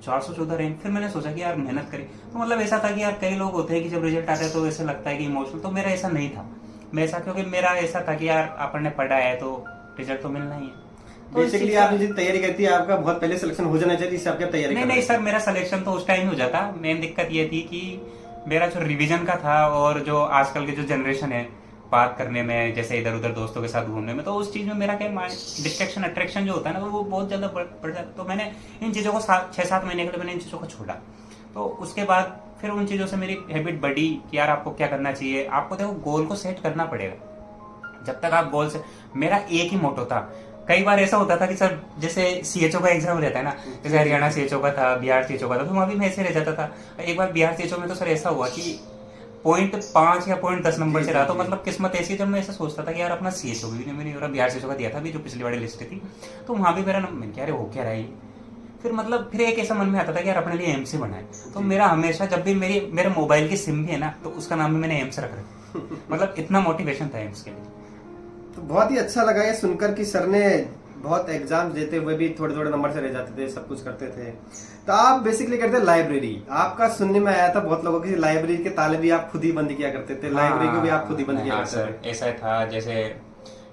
414 रैंक, फिर मैंने सोचा कि यार मेहनत करी। तो मतलब ऐसा था कि यार कई लोग होते हैं कि जब रिजल्ट आता है तो ऐसा लगता है कि इमोशनल, तो मेरा ऐसा नहीं था। क्योंकि मेरा ऐसा था कि यार अपन ने पढ़ा है तो रिजल्ट तो मिलना ही है। तो बेसिकली आपने जितनी तैयारी करती है, आपका बहुत पहले सिलेक्शन हो जाना चाहिए, इससे आपकी तैयारी नहीं सर, मेरा सिलेक्शन तो उस टाइम हो जाता। मेन दिक्कत ये थी कि मेरा जो रिवीजन का था, और जो आजकल की जो जनरेशन है बात करने में, जैसे इधर उधर दोस्तों के साथ घूमने में, तो उस चीज में मेरा क्या डिस्ट्रैक्शन अट्रैक्शन जो होता है ना, वो बहुत ज्यादा बढ़ जाता। तो मैंने इन चीजों को 6-7 महीने के लिए मैंने इन चीजों को छोड़ा। तो उसके बाद फिर उन चीजों से मेरी हैबिट बढ़ी कि यार आपको क्या करना चाहिए। आपको देखो गोल को सेट करना पड़ेगा। जब तक आप गोल से, मेरा एक ही मोटो था। कई बार ऐसा होता था कि सर जैसे CHO का एग्जाम रहता है ना, जैसे हरियाणा CHO का था, बिहार CHO का था, तो वहां भी मैं ऐसे रह जाता था। एक बार बिहार CHO में तो सर ऐसा हुआ कि 0.5 या 0.10 नंबर जी, से रहा। जी, तो जी। मतलब किस्मत ऐसी, जब मैं ऐसा सोचता था कि यार अपना सीएसओ भी मैंने मेरा बिहार सीएसओ का दिया था, अभी जो पिछली वाली लिस्ट थी, तो वहां भी मेरा मैंने क्या, अरे हो क्या रहा है ये? फिर मतलब फिर एक ऐसा मन में आता था कि यार अपने लिए एमसी बनाए। तो जी। मेरा हमेशा जब भी मेरे मोबाइल की सिम भी है ना, तो उसका नाम भी मैंने एम्स रख रखा। मतलब इतना मोटिवेशन था एम्स के लिए। तो बहुत ही अच्छा लगा ये सुनकर कि सर ने बहुत एग्जाम देते हुए भी थोड़े थोड़े नंबर से रह जाते थे, सब कुछ करते थे। तो आप बेसिकली करते लाइब्रेरी, आपका सुनने में आया था बहुत लोगों की लाइब्रेरी के ताले भी आप खुद ही बंद किया करते थे, लाइब्रेरी को भी आप खुद ही बंद किया हाँ करते सर, थे। ऐसा था। जैसे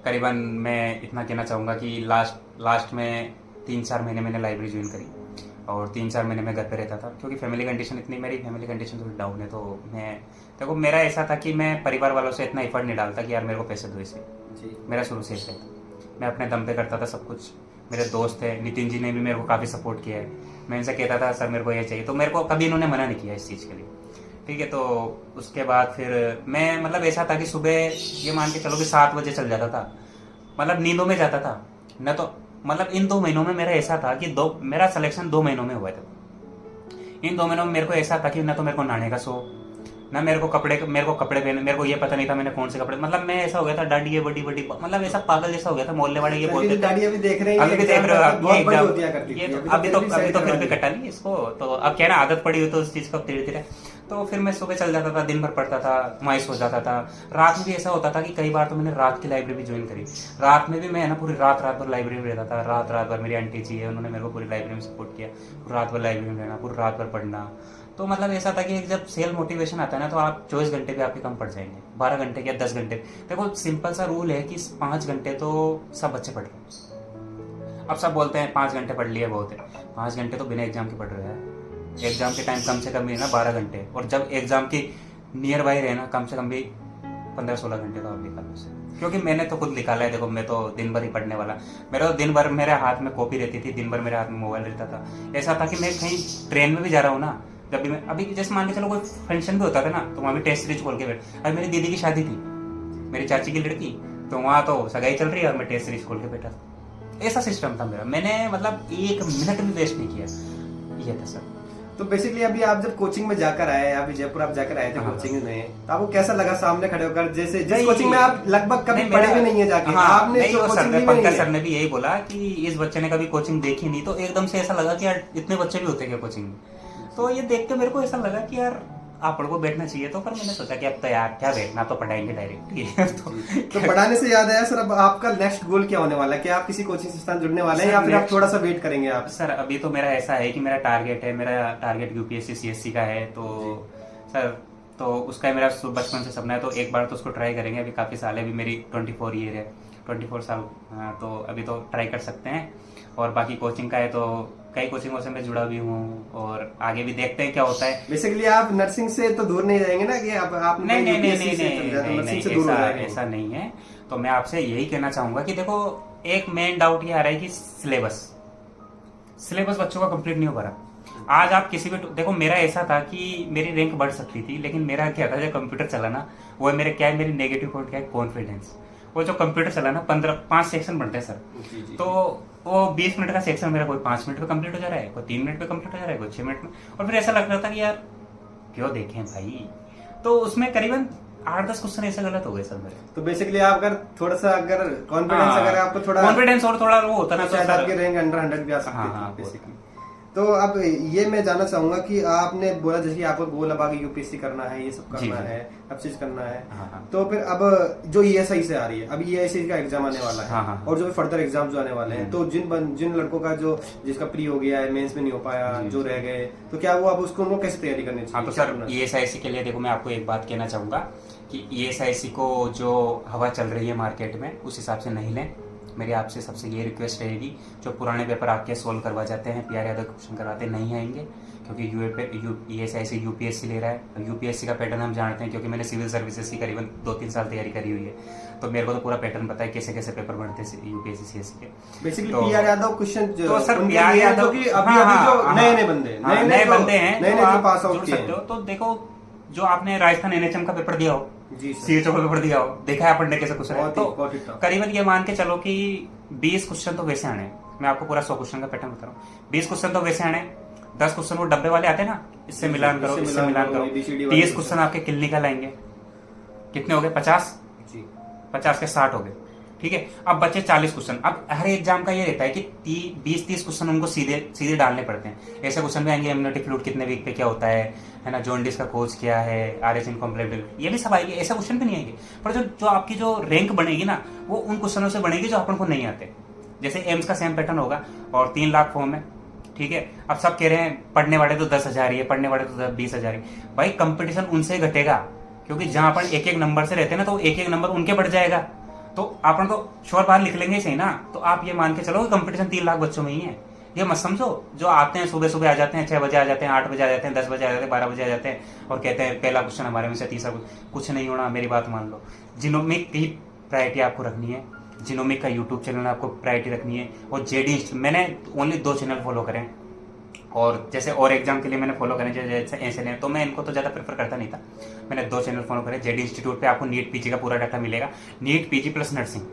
करीबन मैं इतना कहना चाहूँगा कि लास्ट में 3-4 महीने मैंने लाइब्रेरी ज्वाइन करी, और 3-4 महीने में घर पे रहता था, क्योंकि फैमिली कंडीशन इतनी, मेरी फैमिली कंडीशन थोड़ी डाउन है। तो मैं, देखो मेरा ऐसा था कि मैं परिवार वालों से इतना एफर्ट नहीं डालता कि यार मेरे को पैसे दो इसे। जी। मेरा शुरू से ऐसा ही था, मैं अपने दम पे करता था सब कुछ। मेरे दोस्त थे, नितिन जी ने भी मेरे को काफ़ी सपोर्ट किया है। मैं इनसे कहता था सर मेरे को ये चाहिए, तो मेरे को कभी इन्होंने मना नहीं किया इस चीज़ के लिए। ठीक है, तो उसके बाद फिर मैं, मतलब ऐसा था कि सुबह ये मान के चलो कि 7 बजे चल जाता था, मतलब नींदों में जाता था न। तो मतलब इन 2 महीनों में मेरा ऐसा था कि मेरा सिलेक्शन 2 महीनों में हुआ था। इन 2 महीनों में मेरे को ऐसा था कि न तो मेरे को नहाने का शौक, ना मेरे को कपड़े पहने, मेरे को ये पता नहीं था मैंने कौन से कपड़े, मतलब मैं ऐसा हो गया था, दाढ़ी है बड़ी बड़ी, मतलब ऐसा पागल जैसा हो गया था। मोहल्ले वाले ये सर, बोलते थे, दाढ़ी अभी देख रहे हैं, अभी भी देख रहे हो आप, बहुत ये बड़ी एग्जाम, होती है करती ये थी, तो अभी तो फिर भी सही कटा नहीं इसको। तो अब क्या ना, आदत पड़ी हुई तो उस चीज को धीरे धीरे। तो फिर मैं सुबह चल जाता था, दिन भर पढ़ता था, वहीं सो जाता था। रात में भी ऐसा होता था कि कई बार तो मैंने रात की लाइब्रेरी ज्वाइन करी। रात में भी मैं ना पूरी रात भर लाइब्रेरी में रहता था। रात भर मेरी आंटी जी है, उन्होंने मेरे को पूरी लाइब्रेरी में सपोर्ट किया। रात भर लाइब्रेरी में रहना, पूरी रात भर पढ़ना। तो मतलब ऐसा था कि जब सेल्फ मोटिवेशन आता है ना, तो आप 24 घंटे भी आपके कम पड़ जाएंगे, 12 घंटे या 10 घंटे। देखो सिंपल सा रूल है कि 5 घंटे तो सब बच्चे पढ़ रहे हैं। अब सब बोलते हैं 5 घंटे पढ़ लिए बहुत है, 5 घंटे तो बिना एग्जाम के पढ़ रहे हैं। एग्जाम के टाइम कम से कम भी ना 12 घंटे, और जब एग्जाम की नियर बाई रहे ना, कम से कम भी 15-16 घंटे तो आप निकालो से। क्योंकि मैंने तो खुद निकाला है। देखो मैं तो दिन भर ही पढ़ने वाला, मेरा तो दिन भर मेरे हाथ में कॉपी रहती थी, दिन भर मेरे हाथ में मोबाइल रहता था। ऐसा था कि मैं कहीं ट्रेन में भी जा रहा हूँ ना, जब भी मैं, अभी जैसे मान के चलो कोई फंक्शन भी होता था ना, तो वहाँ भी टेस्ट सीरीज खोल के बैठ। अभी मेरी दीदी की शादी थी, मेरी चाची की लड़की, तो वहाँ तो सगाई चल रही है और मैं टेस्ट सीरीज खोल के बैठा था। ऐसा सिस्टम था मेरा, मैंने मतलब 1 मिनट भी वेस्ट नहीं किया। ये था सर। तो बेसिकली अभी आप जब कोचिंग में जाकर आए, अभी जयपुर आप जाकर आए थे हाँ। कोचिंग में, तो आपको कैसा लगा सामने खड़े होकर, जैसे जिस नहीं, कोचिंग में आप लगभग कभी पढ़े भी नहीं है जाके, हाँ, आपने नहीं, वो कोचिंग भी पंकज नहीं सर है। ने भी यही बोला कि इस बच्चे ने कभी कोचिंग देखी नहीं, तो एकदम से ऐसा लगा कि यार इतने बच्चे भी होते हैं क्या कोचिंग में। तो ये देख के मेरे को ऐसा लगा कि यार आप लोगों को बैठना चाहिए। तो पर मैंने सोचा कि अब तो यार क्या बैठना, तो पढ़ाएंगे डायरेक्ट। तो पढ़ाने से याद आया सर, अब आपका नेक्स्ट गोल क्या होने वाला है? क्या आप किसी कोचिंग संस्थान जुड़ने वाले हैं, या फिर आप थोड़ा सा वेट करेंगे आप? सर अभी तो मेरा ऐसा है कि मेरा टारगेट यूपीएससी सीएससी का है। तो सर तो उसका मेरा बचपन से सपना है, तो एक बार तो उसको ट्राई करेंगे। अभी काफ़ी साल है, अभी मेरी 24 ईयर है, 24 साल। हाँ, तो अभी तो ट्राई कर सकते हैं। और बाकी कोचिंग का है तो कई कोचिंगों से मैं जुड़ा भी हूँ, और आगे भी देखते हैं क्या होता है। बेसिकली आप नर्सिंग से तो दूर नहीं जाएंगे ना, कि आप नहीं, नर्सिंग से दूर हो जाएंगे? ऐसा नहीं है। तो मैं आपसे यही कहना चाहूंगा कि देखो एक मेन डाउट ये आ रहा है कि सिलेबस बच्चों का कंप्लीट नहीं हो पा रहा। आज आप किसी भी, देखो मेरा ऐसा था कि मेरी रैंक बढ़ सकती थी, लेकिन मेरा क्या था, जब कंप्यूटर चला ना, वो मेरे क्या है, मेरी नेगेटिव पॉइंट क्या है, कॉन्फिडेंस। वो जो कंप्यूटर चला ना, 5 सेक्शन बनते हैं सर। तो वो 20 मिनट का सेक्शन मेरा कोई 5 मिनट में कंप्लीट हो जा रहा है, कोई 3 मिनट में कंप्लीट हो जा रहा है, कोई 6 मिनट में। और फिर ऐसा लग रहा था कि यार क्यों देखें भाई। तो उसमें करीबन 8-10 क्वेश्चन ऐसे गलत हो गए सर मेरे। तो बेसिकली आप अगर थोड़ा सा कॉन्फिडेंस, अगर आपको थोड़ा कॉन्फिडेंस और थोड़ा वो होता ना, तो शायद आपकी रैंक अंडर 100 भी आ सकती हाँ, थी बेसिकली। तो अब ये मैं जानना चाहूंगा कि आपने बोला जैसे कि आपको गोल अब आगे यूपीएससी करना है, ये सब करना है, सब चीज करना है। हाँ। तो फिर अब जो ईएसआई से आ रही है, अभी ईएसआई का एग्जाम आने वाला है, हाँ। और जो फर्दर एग्जाम जो आने वाले हैं, तो जिन लड़कों का जिसका प्री हो गया है, मेंस में नहीं हो पाया, जो रह गए, तो क्या वो अब उनको कैसे तैयारी करनी चाहिए? हाँ, तो सर ईएसआईसी के लिए देखो मैं आपको एक बात कहना चाहूंगा कि ईएसआईसी को जो हवा चल रही है मार्केट में, उस हिसाब से नहीं लें। मेरी आपसे सबसे ये रिक्वेस्ट रहेगी, जो पुराने पेपर आपके सोल्व करवा जाते हैं, पीआर यादव क्वेश्चन करवाते नहीं आएंगे, क्योंकि ईएसआईसी यूपीएससी ले रहा है। यूपीएससी का पैटर्न हम जानते हैं, क्योंकि मैंने सिविल सर्विसेज की करीबन 2-3 साल तैयारी करी हुई है, तो मेरे को तो पूरा पैटर्न पता है कैसे कैसे पेपर बनते हैं यूपीएससी सीएससी के। बेसिकली पीआर यादव क्वेश्चन, तो सर पीआर यादव की अभी जो नए बंदे हैं, नए जो पास आउट किए, तो देखो जो आपने राजस्थान एनएचएम का पेपर दिया हो, जी सीएचओ का पेपर दिया हो, देखा है अपन ने कैसे क्वेश्चन है, तो करीबन ये मान के चलो कि 20 क्वेश्चन तो वैसे आने। मैं आपको पूरा 100 क्वेश्चन का पैटर्न बता रहा हूँ। 20 क्वेश्चन तो वैसे आने, 10 क्वेश्चन वो डब्बे वाले आते हैं ना, इससे मिलान करो, इससे मिलान करो, ABCD 30 क्वेश्चन आपके क्लिनिकल आएंगे, कितने हो गए 50, जी 50 के 60 हो गए, ठीक है। अब बचे 40 क्वेश्चन। अब हर एग्जाम का ये रहता है कि 20-30 क्वेश्चन उनको सीधे सीधे डालने पड़ते हैं। ऐसे क्वेश्चन भी आएंगे, इम्यूनिटी फ्लूइड कितने वीक पे क्या होता है ना, जॉन्डिस का कोच क्या है, आरएच इनकम्प्लीट, ये भी सब आएंगे। ऐसे क्वेश्चन भी नहीं आएंगे, पर जो आपकी जो रैंक बनेगी ना, वो उन क्वेश्चनों से बनेगी जो अपन को नहीं आते। जैसे एम्स का सेम पैटर्न होगा और 3 लाख फॉर्म है, ठीक है। अब सब कह रहे हैं पढ़ने वाले तो 10,000 ही है, पढ़ने वाले तो 20,000 ही। भाई कंपटीशन उनसे घटेगा, क्योंकि जहां अपन एक एक नंबर से रहते हैं ना, तो एक एक नंबर उनके बढ़ जाएगा। तो अपन तो श्योर बाहर लिख लेंगे सही ना। तो आप ये मान के चलो कंपटीशन 3 लाख बच्चों में ही है। ये मत समझो जो आते हैं सुबह सुबह आ जाते हैं, 6 बजे आ जाते हैं, 8 बजे आ जाते हैं, 10 बजे आ जाते हैं, 12 बजे आ जाते हैं और कहते हैं पहला क्वेश्चन हमारे में से, तीसरा कुछ नहीं होना। मेरी बात मान लो, जीनोमिक की प्रायोरिटी आपको रखनी है, जीनोमिक का यूट्यूब चैनल आपको प्रायोरिटी रखनी है। और जेडी मैंने ओनली 2 चैनल फॉलो करें, और जैसे और एग्जाम के लिए मैंने फॉलो करें जैसे ऐसे, तो मैं इनको तो ज़्यादा प्रेफर करता नहीं था। मैंने 2 चैनल फॉलो करे। जेडी इंस्टीट्यूट पे आपको नीट पीजी का पूरा डाटा मिलेगा, नीट पीजी प्लस नर्सिंग।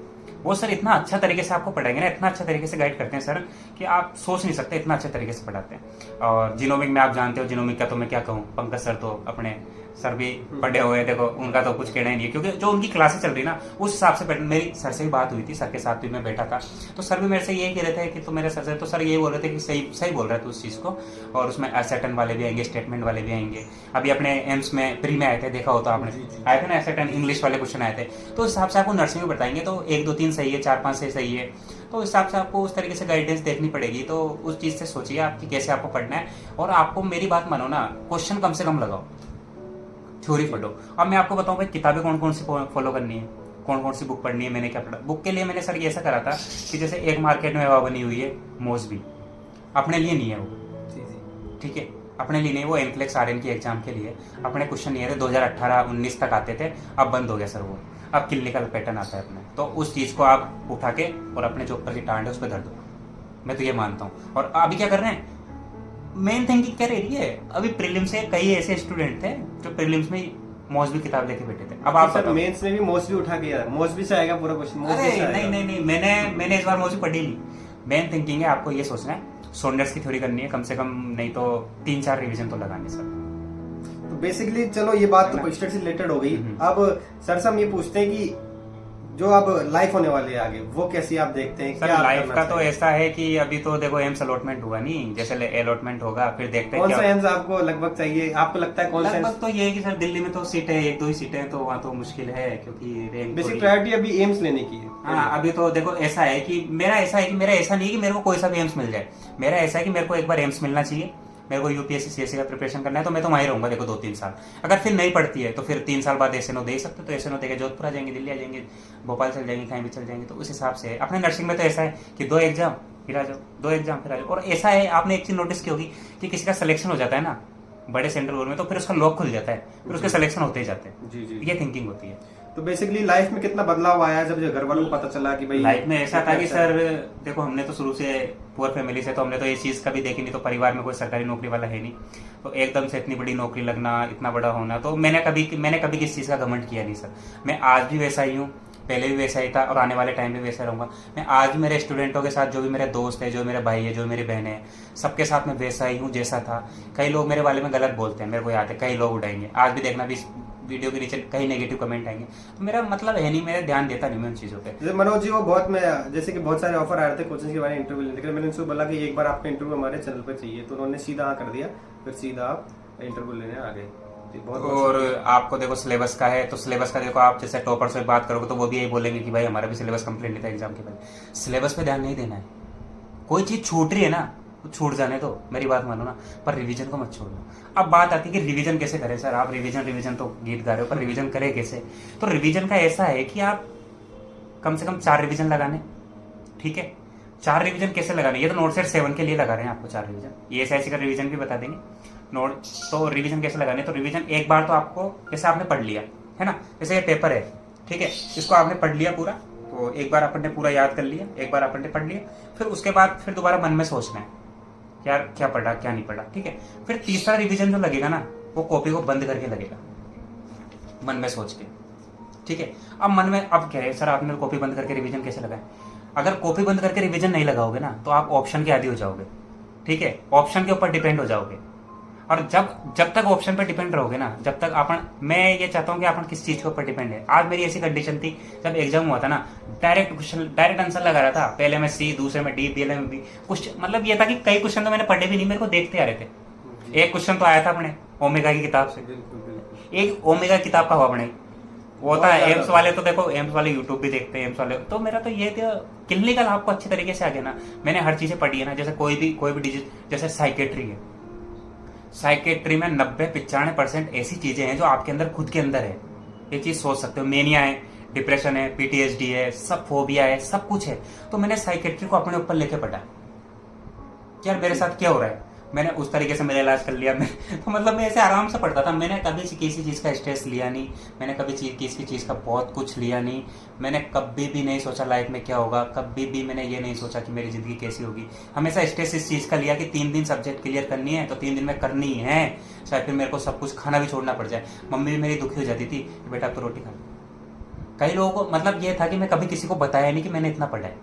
वो सर इतना अच्छा तरीके से आपको पढ़ाएंगे ना, इतना अच्छा तरीके से गाइड करते हैं सर कि आप सोच नहीं सकते, इतना अच्छे तरीके से पढ़ाते हैं। और जीनोमिक में आप जानते हो, जीनोमिक का तो मैं क्या कहूँ, पंकज सर तो अपने सर भी पढ़े हुए हैं, देखो उनका तो कुछ कहना ही नहीं है, क्योंकि जो उनकी क्लासेस चल रही ना उस हिसाब से मेरी सर से भी बात हुई थी, सर के साथ भी मैं बैठा था, तो सर भी मेरे से यही कह रहे थे कि तो मेरे सर से, तो सर ये बोल रहे थे कि सही सही बोल रहे थे उस चीज़ को। और उसमें एसेटन वाले भी आएंगे, स्टेटमेंट वाले भी आएंगे। अभी अपने एम्स में प्री में आए थे, देखा होता आपने, आए थे ना एसेटन इंग्लिश वाले क्वेश्चन आए थे, तो उस हिसाब से आपको नर्सिंग में बताएंगे। तो 1, 2, 3 सही है, 4, 5 सही है, तो उस हिसाब से आपको उस तरीके से गाइडेंस देखनी पड़ेगी। तो उस चीज़ से सोचिए आपकी कैसे आपको पढ़ना है। और आपको मेरी बात मानो ना, क्वेश्चन कम से कम लगाओ, थ्योरी पढ़ो। अब मैं आपको बताऊं भाई किताबें कौन कौन सी फॉलो करनी है, कौन कौन सी बुक पढ़नी है, मैंने क्या पढ़ा। बुक के लिए मैंने सर ये ऐसा करा था कि जैसे एक मार्केट में हवा बनी हुई है मोसबी, अपने लिए नहीं है वो, ठीक है, अपने लिए नहीं, वो एनफ्लेक्स आरएन की एग्जाम के लिए अपने क्वेश्चन नहीं आते, 2018-19 तक आते थे, अब बंद हो गया सर वो, अब क्लिनिकल पैटर्न आता है अपने। तो उस चीज़ को आप उठा के और अपने जो ऊपर की टांड है उस पर धर दो, मैं तो ये मानता हूँ। और अभी क्या कर रहे हैं, मेन थिंकिंग क्या रही है, अभी प्रीलिम्स से कई ऐसे स्टूडेंट थे जो प्रीलिम्स में मौसबी किताब लेके बैठे थे। अब आप सर मेंस में भी मौसबी उठा के यार, मौसबी से आएगा पूरा क्वेश्चन। नहीं, मैंने इस बार मौसबी पढ़ी नहीं। मेन थिंकिंग है आपको ये सोचना है, सोंडर्स की थ्योरी करनी है कम से कम, नहीं तो 3-4 रिवीजन तो लगाने सर। तो बेसिकली चलो ये बात तो स्टडी से रिलेटेड हो गई। अब सर से हम ये पूछते हैं कि जो अब लाइफ होने वाली है आगे, वो कैसी आप देखते हैं? सर क्या लाइफ का तो ऐसा है कि अभी तो देखो एम्स अलॉटमेंट हुआ नहीं, जैसे अलॉटमेंट होगा फिर देखते हैं कौन सा एम्स आपको लगभग चाहिए, आपको लगता है कौन सा? लगभग तो ये है कि सर दिल्ली में तो सीटें 1-2 ही सीटें, तो वहाँ तो मुश्किल है क्योंकि रैंक बेसिक प्रायोरिटी अभी एम्स लेने की है। हाँ, अभी तो देखो ऐसा है कि मेरा ऐसा नहीं है कि मेरे को कोई सा भी एम्स मिल जाए। मेरा ऐसा है कि मेरे को एक बार एम्स मिलना चाहिए, मेरे को यूपीएससी सीएससी का प्रिपरेशन करना है, तो मैं तो वहीं रहूंगा देखो 2-3 साल। अगर फिर नहीं पड़ती है तो फिर 3 साल बाद एसएनओ दे सकते, तो एसएनओ देके जोधपुर आ जाएंगे, दिल्ली आ जाएंगे, भोपाल चल जाएंगे, कहीं भी चल जाएंगे। तो उस हिसाब से अपने नर्सिंग में तो ऐसा है कि 2 एग्जाम फिर आ जाओ, 2 एग्जाम फिर आ जाओ। और ऐसा है, आपने एक चीज नोटिस की होगी कि किसी का सिलेक्शन हो जाता है ना बड़े सेंट्रल बोर्ड में, तो फिर उसका लॉक खुल जाता है, फिर उसके सिलेक्शन होते ही जाते हैं। जी। ये थिंकिंग होती है। तो बेसिकली लाइफ में कितना बदलाव आया जब घर वालों को पता चला कि भाई लाइफ में ऐसा था कि सर देखो हमने तो शुरू से पुअर फैमिली से, तो हमने तो ये चीज़ कभी देखी नहीं, तो परिवार में कोई सरकारी नौकरी वाला है नहीं, तो एकदम से इतनी बड़ी नौकरी लगना, इतना बड़ा होना, तो मैंने कभी किसी चीज़ का घमंड किया नहीं सर। मैं आज भी वैसा ही हूँ, पहले भी वैसा ही था और आने वाले टाइम में वैसा रहूंगा। मैं आज भी मेरे स्टूडेंटों के साथ, जो भी मेरे दोस्त है, जो मेरे भाई है, जो मेरी बहन है, सबके साथ मैं वैसा ही हूँ जैसा था। कई लोग मेरे बारे में गलत बोलते हैं, मेरे को याद है, कई लोग उड़ाएंगे, आज भी देखना भी वीडियो के नीचे कहीं नेगेटिव कमेंट आएंगे, तो मेरा मतलब है नहीं, मेरा ध्यान देता नहीं मैं उन चीज़ों पे। जैसे मनोज जी वो बहुत में जैसे कि बहुत सारे ऑफर आ रहे थे कोचिंग के बारे में इंटरव्यू लेने के लिए, मैंने उनसे बोला कि एक बार आपका इंटरव्यू हमारे चैनल पर चाहिए, तो उन्होंने सीधा हाँ कर दिया, फिर सीधा आप इंटरव्यू लेने आ गए। और आपको देखो सिलेबस का है, तो सिलेबस का देखो आप जैसे टॉपर से बात करोगे तो वो भी यही बोलेंगे कि भाई हमारा भी सिलेबस कंप्लीट नहीं था एग्जाम के पहले। सिलेबस पे ध्यान नहीं देना है, कोई चीज छूट रही है ना तो छूट जाने दो, मेरी बात मानो ना, पर रिवीजन को मत छोड़ो। अब बात आती है कि रिवीजन कैसे करें सर, आप रिवीजन तो गीत गा रहे हो, पर रिवीजन करें कैसे? तो रिवीजन का ऐसा है कि आप कम से कम 4 रिवीजन लगाने, ठीक है। 4 रिवीजन कैसे लगाने, ये तो नोट सेट 7 के लिए लगा रहे हैं आपको 4 रिवीजन, ये एसआईसी का रिवीजन भी बता देंगे। नोट तो रिवीजन कैसे लगाने, तो रिवीजन एक बार तो आपको, जैसे आपने पढ़ लिया है ना, जैसे ये पेपर है, ठीक है, इसको आपने पढ़ लिया पूरा, तो एक बार अपन ने पूरा याद कर लिया, एक बार अपन ने पढ़ लिया, फिर उसके बाद फिर दोबारा मन में सोचना है यार क्या पढ़ा क्या नहीं पढ़ा, ठीक है। फिर तीसरा रिवीजन जो लगेगा ना, वो कॉपी को बंद करके लगेगा, मन में सोच के, ठीक है। अब मन में अब कह रहे सर आपने कॉपी बंद करके रिवीजन कैसे लगाए? अगर कॉपी बंद करके रिवीजन नहीं लगाओगे ना, तो आप ऑप्शन के आदी हो जाओगे, ठीक है, ऑप्शन के ऊपर डिपेंड हो जाओगे। और जब तक ऑप्शन पर डिपेंड रहोगे ना, जब तक अपन, मैं ये चाहता हूँ कि अपन किस चीज के ऊपर डिपेंड है। आज मेरी ऐसी कंडीशन थी, जब एग्जाम हुआ था ना, डायरेक्ट क्वेश्चन, डायरेक्ट आंसर लगा रहा था। पहले में सी, दूसरे में डी, पहले में बी। कुछ मतलब ये था कि कई क्वेश्चन तो मैंने पढ़े भी नहीं, मेरे को देखते आ रहे थे। एक क्वेश्चन तो आया था अपने ओमेगा की किताब से, एक ओमेगा किताब का हुआ अपने, वो था एम्स वाले। तो देखो एम्स वाले यूट्यूब भी देखते हैं, एम्स वाले। तो मेरा तो ये था क्लिनिकल आपको अच्छे तरीके से आ गया ना। मैंने हर चीजें पढ़ी है ना, जैसे कोई भी डिजीज, जैसे साइकेट्री है, साइकेट्री में 90-95% ऐसी चीजें हैं जो आपके अंदर, खुद के अंदर है। ये चीज सोच सकते हो, मेनिया है, डिप्रेशन है, पीटीएसडी है, सब फोबिया है, सब कुछ है। तो मैंने साइकेट्री को अपने ऊपर लेके पढ़ा कि यार मेरे साथ क्या हो रहा है, मैंने उस तरीके से मेरा इलाज कर लिया। मैं तो मतलब मैं ऐसे आराम से पढ़ता था। मैंने कभी किसी चीज़ का स्ट्रेस लिया नहीं, मैंने कभी किसी चीज़ का बहुत कुछ लिया नहीं। मैंने कभी भी नहीं सोचा लाइफ में क्या होगा, कभी भी मैंने ये नहीं सोचा कि मेरी ज़िंदगी कैसी होगी। हमेशा स्ट्रेस इस चीज़ का लिया कि 3 दिन सब्जेक्ट क्लियर करनी है तो 3 दिन में करनी है, शायद फिर मेरे को सब कुछ खाना भी छोड़ना पड़ जाए। मम्मी भी मेरी दुखी हो जाती थी कि बेटा अब तो रोटी खा। कई लोगों को मतलब ये था कि मैं कभी किसी को बताया नहीं कि मैंने इतना पढ़ा है।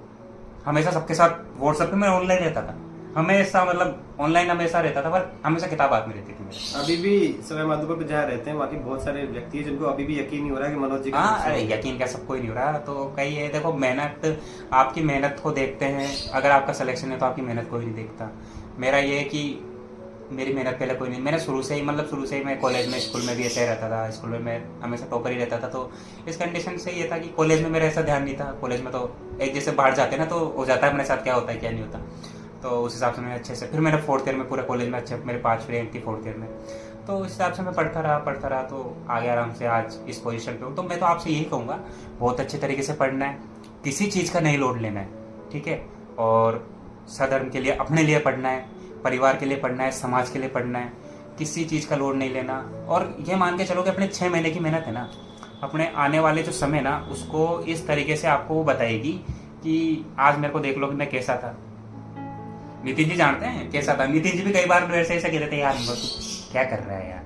हमेशा सबके साथ व्हाट्सएप पे मैं ऑनलाइन रहता था, हमेशा मतलब ऑनलाइन हमेशा रहता था, पर हमेशा किताब हाथ में रहती थी मेरे। अभी भी सवाई माधोपुर पे जहाँ रहते हैं वहाँ के बहुत सारे व्यक्ति हैं जिनको अभी भी यकीन नहीं हो रहा है कि मनोज जी का हाँ, अरे यकीन क्या, सबको ही नहीं हो रहा। तो कई है, देखो मेहनत, आपकी मेहनत को देखते हैं। अगर आपका सिलेक्शन है तो आपकी मेहनत कोई नहीं देखता। मेरा ये है कि मेरी मेहनत पहले कोई नहीं, मैंने शुरू से ही मैं कॉलेज में, स्कूल में भी ऐसे ही रहता था। स्कूल में मैं हमेशा टॉपर ही रहता था। तो इस कंडीशन से ये था कि कॉलेज में मेरा ऐसा ध्यान नहीं था। कॉलेज में तो एक जैसे बाहर जाते हैं ना, तो हो जाता है अपने साथ क्या होता है क्या नहीं होता। तो उस हिसाब से मैं अच्छे से, फिर मैंने 4th ईयर में पूरे कॉलेज में अच्छे, मेरे 5 रैंक थी 4th ईयर में। तो उस हिसाब से मैं पढ़ता रहा तो आगे आराम से आज इस पोजीशन पे हूँ। तो मैं तो आपसे यही कहूँगा, बहुत अच्छे तरीके से पढ़ना है, किसी चीज़ का नहीं लोड लेना है, ठीक है। और सधर्म के लिए, अपने लिए पढ़ना है, परिवार के लिए पढ़ना है, समाज के लिए पढ़ना है, किसी चीज़ का लोड नहीं लेना। और ये मान के चलो कि अपने 6 महीने की मेहनत है ना, अपने आने वाले जो समय ना, उसको इस तरीके से आपको वो बताएगी कि आज मेरे को देख लो कि मैं कैसा था। नितिन जी जानते हैं कैसा था। नितिन जी भी कई बार मेरे से ऐसा कहते थे, यार तू क्या कर रहा है यार,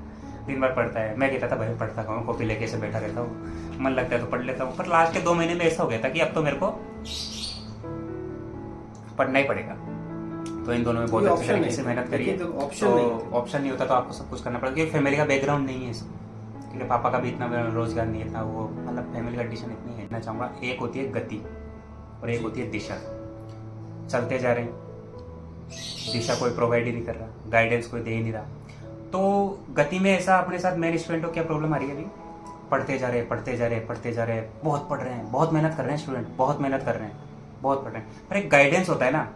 दिन भर पढ़ता है। मैं कहता था भाई पढ़ता कहूँ, कॉपी लेके ऐसे बैठा रहता हूँ, मन लगता है तो पढ़ लेता हूँ। पर लास्ट के 2 महीने में ऐसा हो गया था कि अब तो मेरे को पढ़ना ही पड़ेगा। तो इन दोनों में बहुत अच्छे तरीके से मेहनत करिए। तो ऑप्शन नहीं होता तो आपको सब कुछ करना पड़ेगा, क्योंकि फैमिली का बैकग्राउंड नहीं है, क्योंकि पापा का भी इतना रोजगार नहीं था, वो मतलब फैमिली कंडीशन इतनी है। मैं चाहूँगा एक होती है गति और एक होती है दिशा। चलते जा रहे हैं, दिशा कोई प्रोवाइड ही नहीं कर रहा, गाइडेंस कोई दे ही नहीं रहा। तो गति में ऐसा अपने साथ मेरे स्टूडेंट को क्या प्रॉब्लम आ रही है अभी, पढ़ते जा रहे हैं, बहुत पढ़ रहे हैं, बहुत मेहनत कर रहे हैं स्टूडेंट, बहुत मेहनत कर रहे हैं, बहुत पढ़ रहे हैं, पर एक गाइडेंस होता है ना,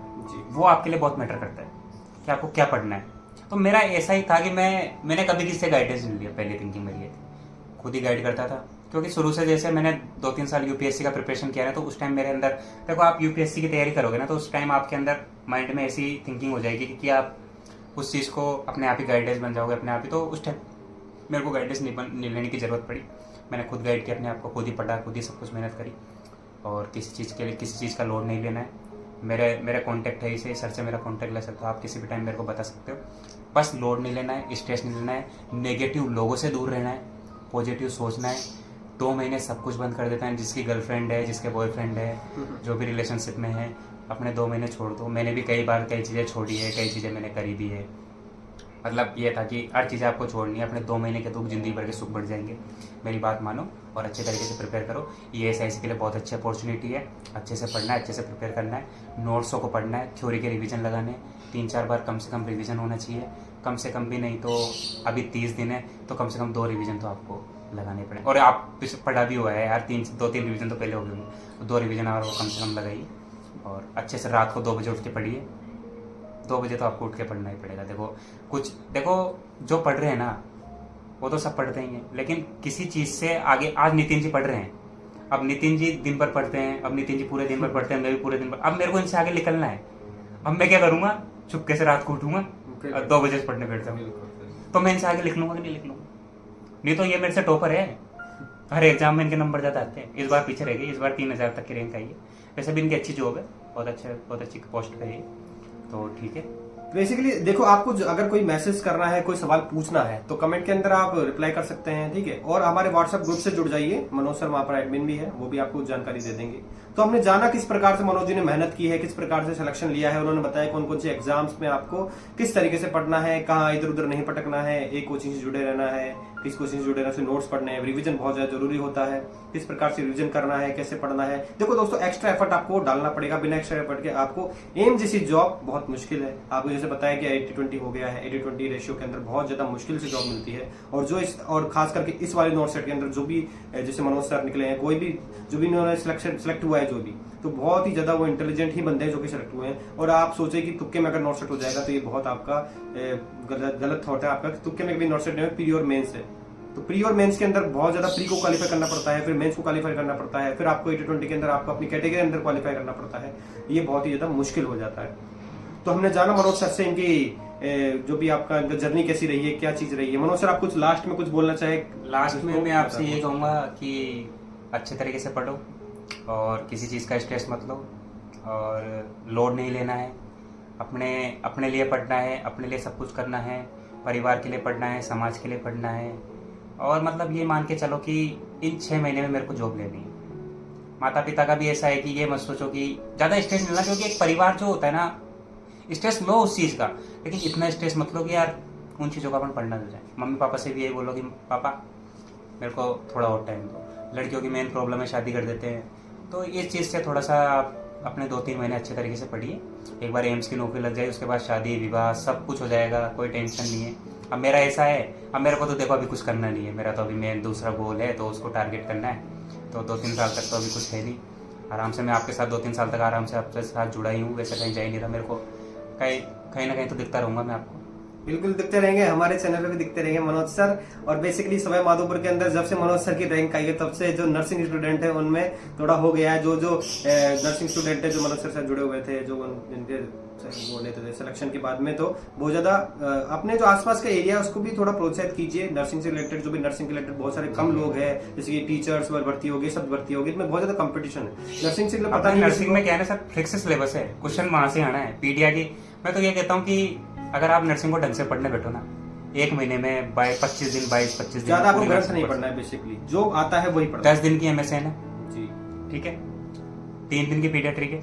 वो आपके लिए बहुत मैटर करता है कि आपको क्या पढ़ना है। तो मेरा ऐसा ही था कि मैंने कभी किसी से गाइडेंस नहीं लिया। पहली थिंकिंग मेरी ये थी, खुद ही गाइड करता था। क्योंकि शुरू से जैसे मैंने 2-3 साल यूपीएससी का प्रिपरेशन किया ना, तो उस टाइम मेरे अंदर, देखो आप यूपीएससी की तैयारी करोगे ना, तो उस टाइम आपके अंदर माइंड में ऐसी थिंकिंग हो जाएगी कि आप उस चीज़ को अपने आप ही गाइडेंस बन जाओगे अपने आप ही। तो उस टाइम मेरे को गाइडेंस नहीं लेने की ज़रूरत पड़ी। मैंने खुद गाइड किया अपने आप को, खुद ही पढ़ा, खुद ही सब कुछ मेहनत करी। और किसी चीज़ के लिए किसी चीज़ का लोड नहीं लेना है। मेरा कॉन्टैक्ट है, इसे सर से मेरा कॉन्टैक्ट ले सकते हो आप, किसी भी टाइम मेरे को बता सकते हो। बस लोड नहीं लेना है, स्ट्रेस नहीं लेना है, नेगेटिव लोगों से दूर रहना है, पॉजिटिव सोचना है। 2 महीने सब कुछ बंद कर देता है। जिसकी गर्लफ्रेंड है, जिसके बॉयफ्रेंड है, जो भी रिलेशनशिप में है, अपने 2 महीने छोड़ दो। मैंने भी कई बार कई चीज़ें छोड़ी है, कई चीज़ें मैंने करी भी है। मतलब ये था कि हर चीज़ आपको छोड़नी है। अपने 2 महीने के दुख जिंदगी भर के सुख बढ़ जाएंगे। मेरी बात मानो और अच्छे तरीके से प्रिपेयर करो। ये एसआईसी के लिए बहुत अच्छी अपॉर्चुनिटी है। अच्छे से पढ़ना है, अच्छे से प्रिपेयर करना है, नोट्सों को पढ़ना है, थ्योरी के रिवीजन लगाने, 3-4 बार कम से कम रिवीजन होना चाहिए। कम से कम भी नहीं तो अभी 30 दिन है तो कम से कम 2 रिवीजन तो आपको लगाने पड़े। और आप पढ़ा भी हुआ है यार, 2-3 रिवीजन तो पहले हो गए होंगे, तो 2 रिवीजन और कम से कम लगाइए। और अच्छे से रात को 2 बजे उठ के पढ़िए। 2 बजे तो आपको उठ के पढ़ना ही पड़ेगा। देखो जो पढ़ रहे हैं ना, वो तो सब पढ़ते ही हैं, लेकिन किसी चीज़ से आगे, आज नितिन जी पढ़ रहे हैं, अब नितिन जी दिन भर पढ़ते हैं, अब नितिन जी पूरे दिन भर पढ़ते हैं, मैं भी पूरे दिन भर। अब मेरे को इनसे आगे निकलना है। अब मैं क्या करूँगा, चुपके से रात को उठूंगा और 2 बजे से पढ़ने बैठ जाऊँगा, तो मैं इनसे आगे लिख लूँगा कि नहीं लिख लूँगा। नहीं तो ये मेरे से टॉपर है, हर एग्जाम में इनके नंबर ज़्यादा आते हैं। इस बार पीछे रह गए, इस बार 3000 तक की रैंक आई है। वैसे भी इनकी अच्छी जॉब है, बहुत अच्छी पोस्ट पे है, तो ठीक है। बेसिकली देखो, आपको अगर कोई मैसेज करना है, कोई सवाल पूछना है तो कमेंट के अंदर आप रिप्लाई कर सकते हैं, ठीक है। और हमारे व्हाट्सएप ग्रुप से जुड़ जाइए, मनोज सर वहां पर एडमिन भी है, वो भी आपको जानकारी दे देंगे। तो हमने जाना किस प्रकार से मनोज जी ने मेहनत की है, किस प्रकार से सिलेक्शन लिया है, उन्होंने बताया कौन कौन से एग्जाम्स में आपको किस तरीके से पढ़ना है, कहाँ इधर उधर नहीं पटकना है, एक कोचिंग से जुड़े रहना है, किस कोचिंग से जुड़े रहना है, नोट्स पढ़ने हैं, रिवीजन बहुत ज्यादा जरूरी होता है, किस प्रकार से रिवीजन करना है, कैसे पढ़ना है। देखो दोस्तों, एक्स्ट्रा एफर्ट आपको डालना पड़ेगा, बिना एक्स्ट्रा एफर्ट के आपको एम जैसी जॉब बहुत मुश्किल है। आपको जैसे बताया कि 80-20 हो गया है, 80-20 रेशियो के अंदर बहुत ज्यादा मुश्किल से जॉब मिलती है। और खास करके इस वाले नोट सेट के अंदर जो भी जैसे मनोज सर निकले हैं, कोई भी जो भी इन्होंने सिलेक्ट हुआ है, जो भी, तो बहुत ही ज्यादा वो इंटेलिजेंट ही बंदे हैं जो कि सिलेक्ट हुए हैं। और आप सोचे कि तुक्के में अगर नोट सेट हो जाएगा तो ये बहुत आपका गलत थॉट है आपका। तुक्के में कभी नोट सेट नहीं, प्री और मेंस है। तो प्री और मेंस के अंदर बहुत ज्यादा प्री को क्वालिफाई करना पड़ता है, फिर मेंस को क्वालिफाई करना पड़ता है, फिर आपको 80-20 के अंदर आपको अपनी कैटेगरी अंदर क्वालिफाई करना पड़ता है। ये बहुत ही ज्यादा मुश्किल हो जाता है। तो हमने जाना मनोज सर से इनकी जो भी आपका जर्नी कैसी रही है, क्या चीज रही है। मनोज सर, आप कुछ लास्ट में कुछ बोलना चाहे? लास्ट में मैं आपसे ये कहूँगा कि अच्छे तरीके से पढ़ो और किसी चीज़ का स्ट्रेस मत लो और लोड नहीं लेना है। अपने लिए पढ़ना है, अपने लिए सब कुछ करना है, परिवार के लिए पढ़ना है, समाज के लिए पढ़ना है। और मतलब ये मान के चलो कि इन 6 महीने में मेरे को जॉब लेनी है। माता पिता का भी ऐसा है कि ये मत सोचो कि ज़्यादा स्ट्रेस नहीं लेना, क्योंकि एक परिवार जो होता है ना, स्ट्रेस लो उस चीज़ का, लेकिन इतना स्ट्रेस मत लो कि यार उन चीज़ों का अपन पढ़ना हो जाए। मम्मी पापा से भी यही बोलो कि पापा मेरे को थोड़ा और टाइम दो। लड़कियों की मेन प्रॉब्लम है, शादी कर देते हैं। तो इस चीज़ से थोड़ा सा आप अपने 2-3 महीने अच्छे तरीके से पढ़िए। एक बार एम्स की नौकरी लग जाए, उसके बाद शादी विवाह सब कुछ हो जाएगा, कोई टेंशन नहीं है। अब मेरा ऐसा है, अब मेरे को तो देखो अभी कुछ करना नहीं है, मेरा तो अभी मेन दूसरा गोल है, तो उसको टारगेट करना है। तो 2-3 साल तक तो अभी कुछ है नहीं, आराम से मैं आपके साथ 2-3 साल तक आराम से आपके साथ जुड़ा ही हूँ, वैसे कहीं जा ही नहीं रहा। मेरे को कहीं ना कहीं तो दिखता रहूँगा मैं आपको। बिल्कुल दिखते रहेंगे, हमारे चैनल पे भी दिखते रहेंगे मनोज सर। और बेसिकली सवाई माधोपुर के अंदर जब से मनोज सर की रैंक आई है, तब से जो नर्सिंग स्टूडेंट है उनमें थोड़ा हो गया है। जो नर्सिंग स्टूडेंट है जो मनोज सर से जुड़े हुए थे, जो जिनके वो लेते थे सिलेक्शन के बाद में, तो बहुत ज्यादा अपने जो आसपास का एरिया है उसको भी थोड़ा प्रोत्साहित कीजिए। नर्सिंग से रिलेटेड जो भी नर्सिंग के रिलेटेड बहुत सारे कम लोग हैं, जैसे कि टीचर्स भर्ती होगी, सब भर्ती होगी, इसमें बहुत ज्यादा कंपटीशन है। नर्सिंग से पता नहीं, नर्सिंग में क्या है ना सर, फिक्स सिलेबस है, क्वेश्चन वहां से आना है। पीडिया की मैं तो ये कहता हूँ कि अगर आप नर्सिंग को ढंग से पढ़ने बैठो ना, 1 महीने में 25 दिन ज्यादा आपको ग्रंथ नहीं पढ़ना है, बेसिकली जो आता है वही पढ़ना है। 10 दिन की MSN है जी, ठीक है, 3 दिन की पीडियाट्रिक है,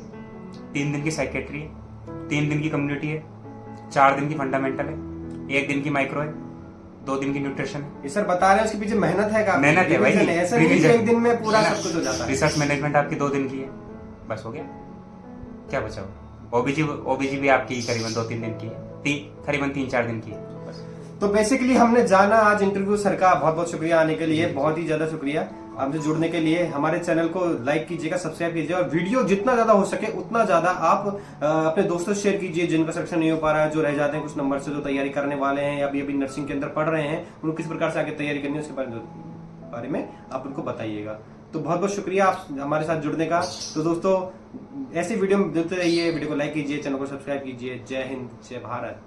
3 दिन की साइकेट्री है, 3 दिन की कम्युनिटी है, 4 दिन की फंडामेंटल है, 1 दिन की माइक्रो है, 2 दिन की न्यूट्रिशन है। ये सर बता रहे हैं उसके पीछे मेहनत है, मेहनत है भाई, ऐसा नहीं कि 1 दिन में पूरा सब कुछ हो जाता है। रिसर्च मैनेजमेंट आपकी 2 दिन की है, बस हो गया, क्या बचा? ओबीजी भी आपकी करीबन 2-3 दिन की है, करीबन 3-4 दिन की है बस। तो बेसिकली हमने जाना आज इंटरव्यू सर का। बहुत बहुत शुक्रिया आने के लिए, बहुत ही ज्यादा शुक्रिया हमसे जुड़ने के लिए। हमारे चैनल को लाइक कीजिएगा, सब्सक्राइब कीजिए और वीडियो जितना ज्यादा हो सके उतना ज्यादा आप अपने दोस्तों से शेयर कीजिए, जिनका सिलेक्शन नहीं हो पा रहा है, जो रह जाते हैं कुछ नंबर से, जो तैयारी करने वाले हैं या अभी नर्सिंग के अंदर पढ़ रहे हैं, उनको किस प्रकार से आगे तैयारी करनी है उसके बारे में आप उनको बताइएगा। तो बहुत बहुत शुक्रिया आप हमारे साथ जुड़ने का। तो दोस्तों ऐसी वीडियो में जुड़ते रहिए, वीडियो को लाइक कीजिए, चैनल को सब्सक्राइब कीजिए। जय हिंद, जय भारत।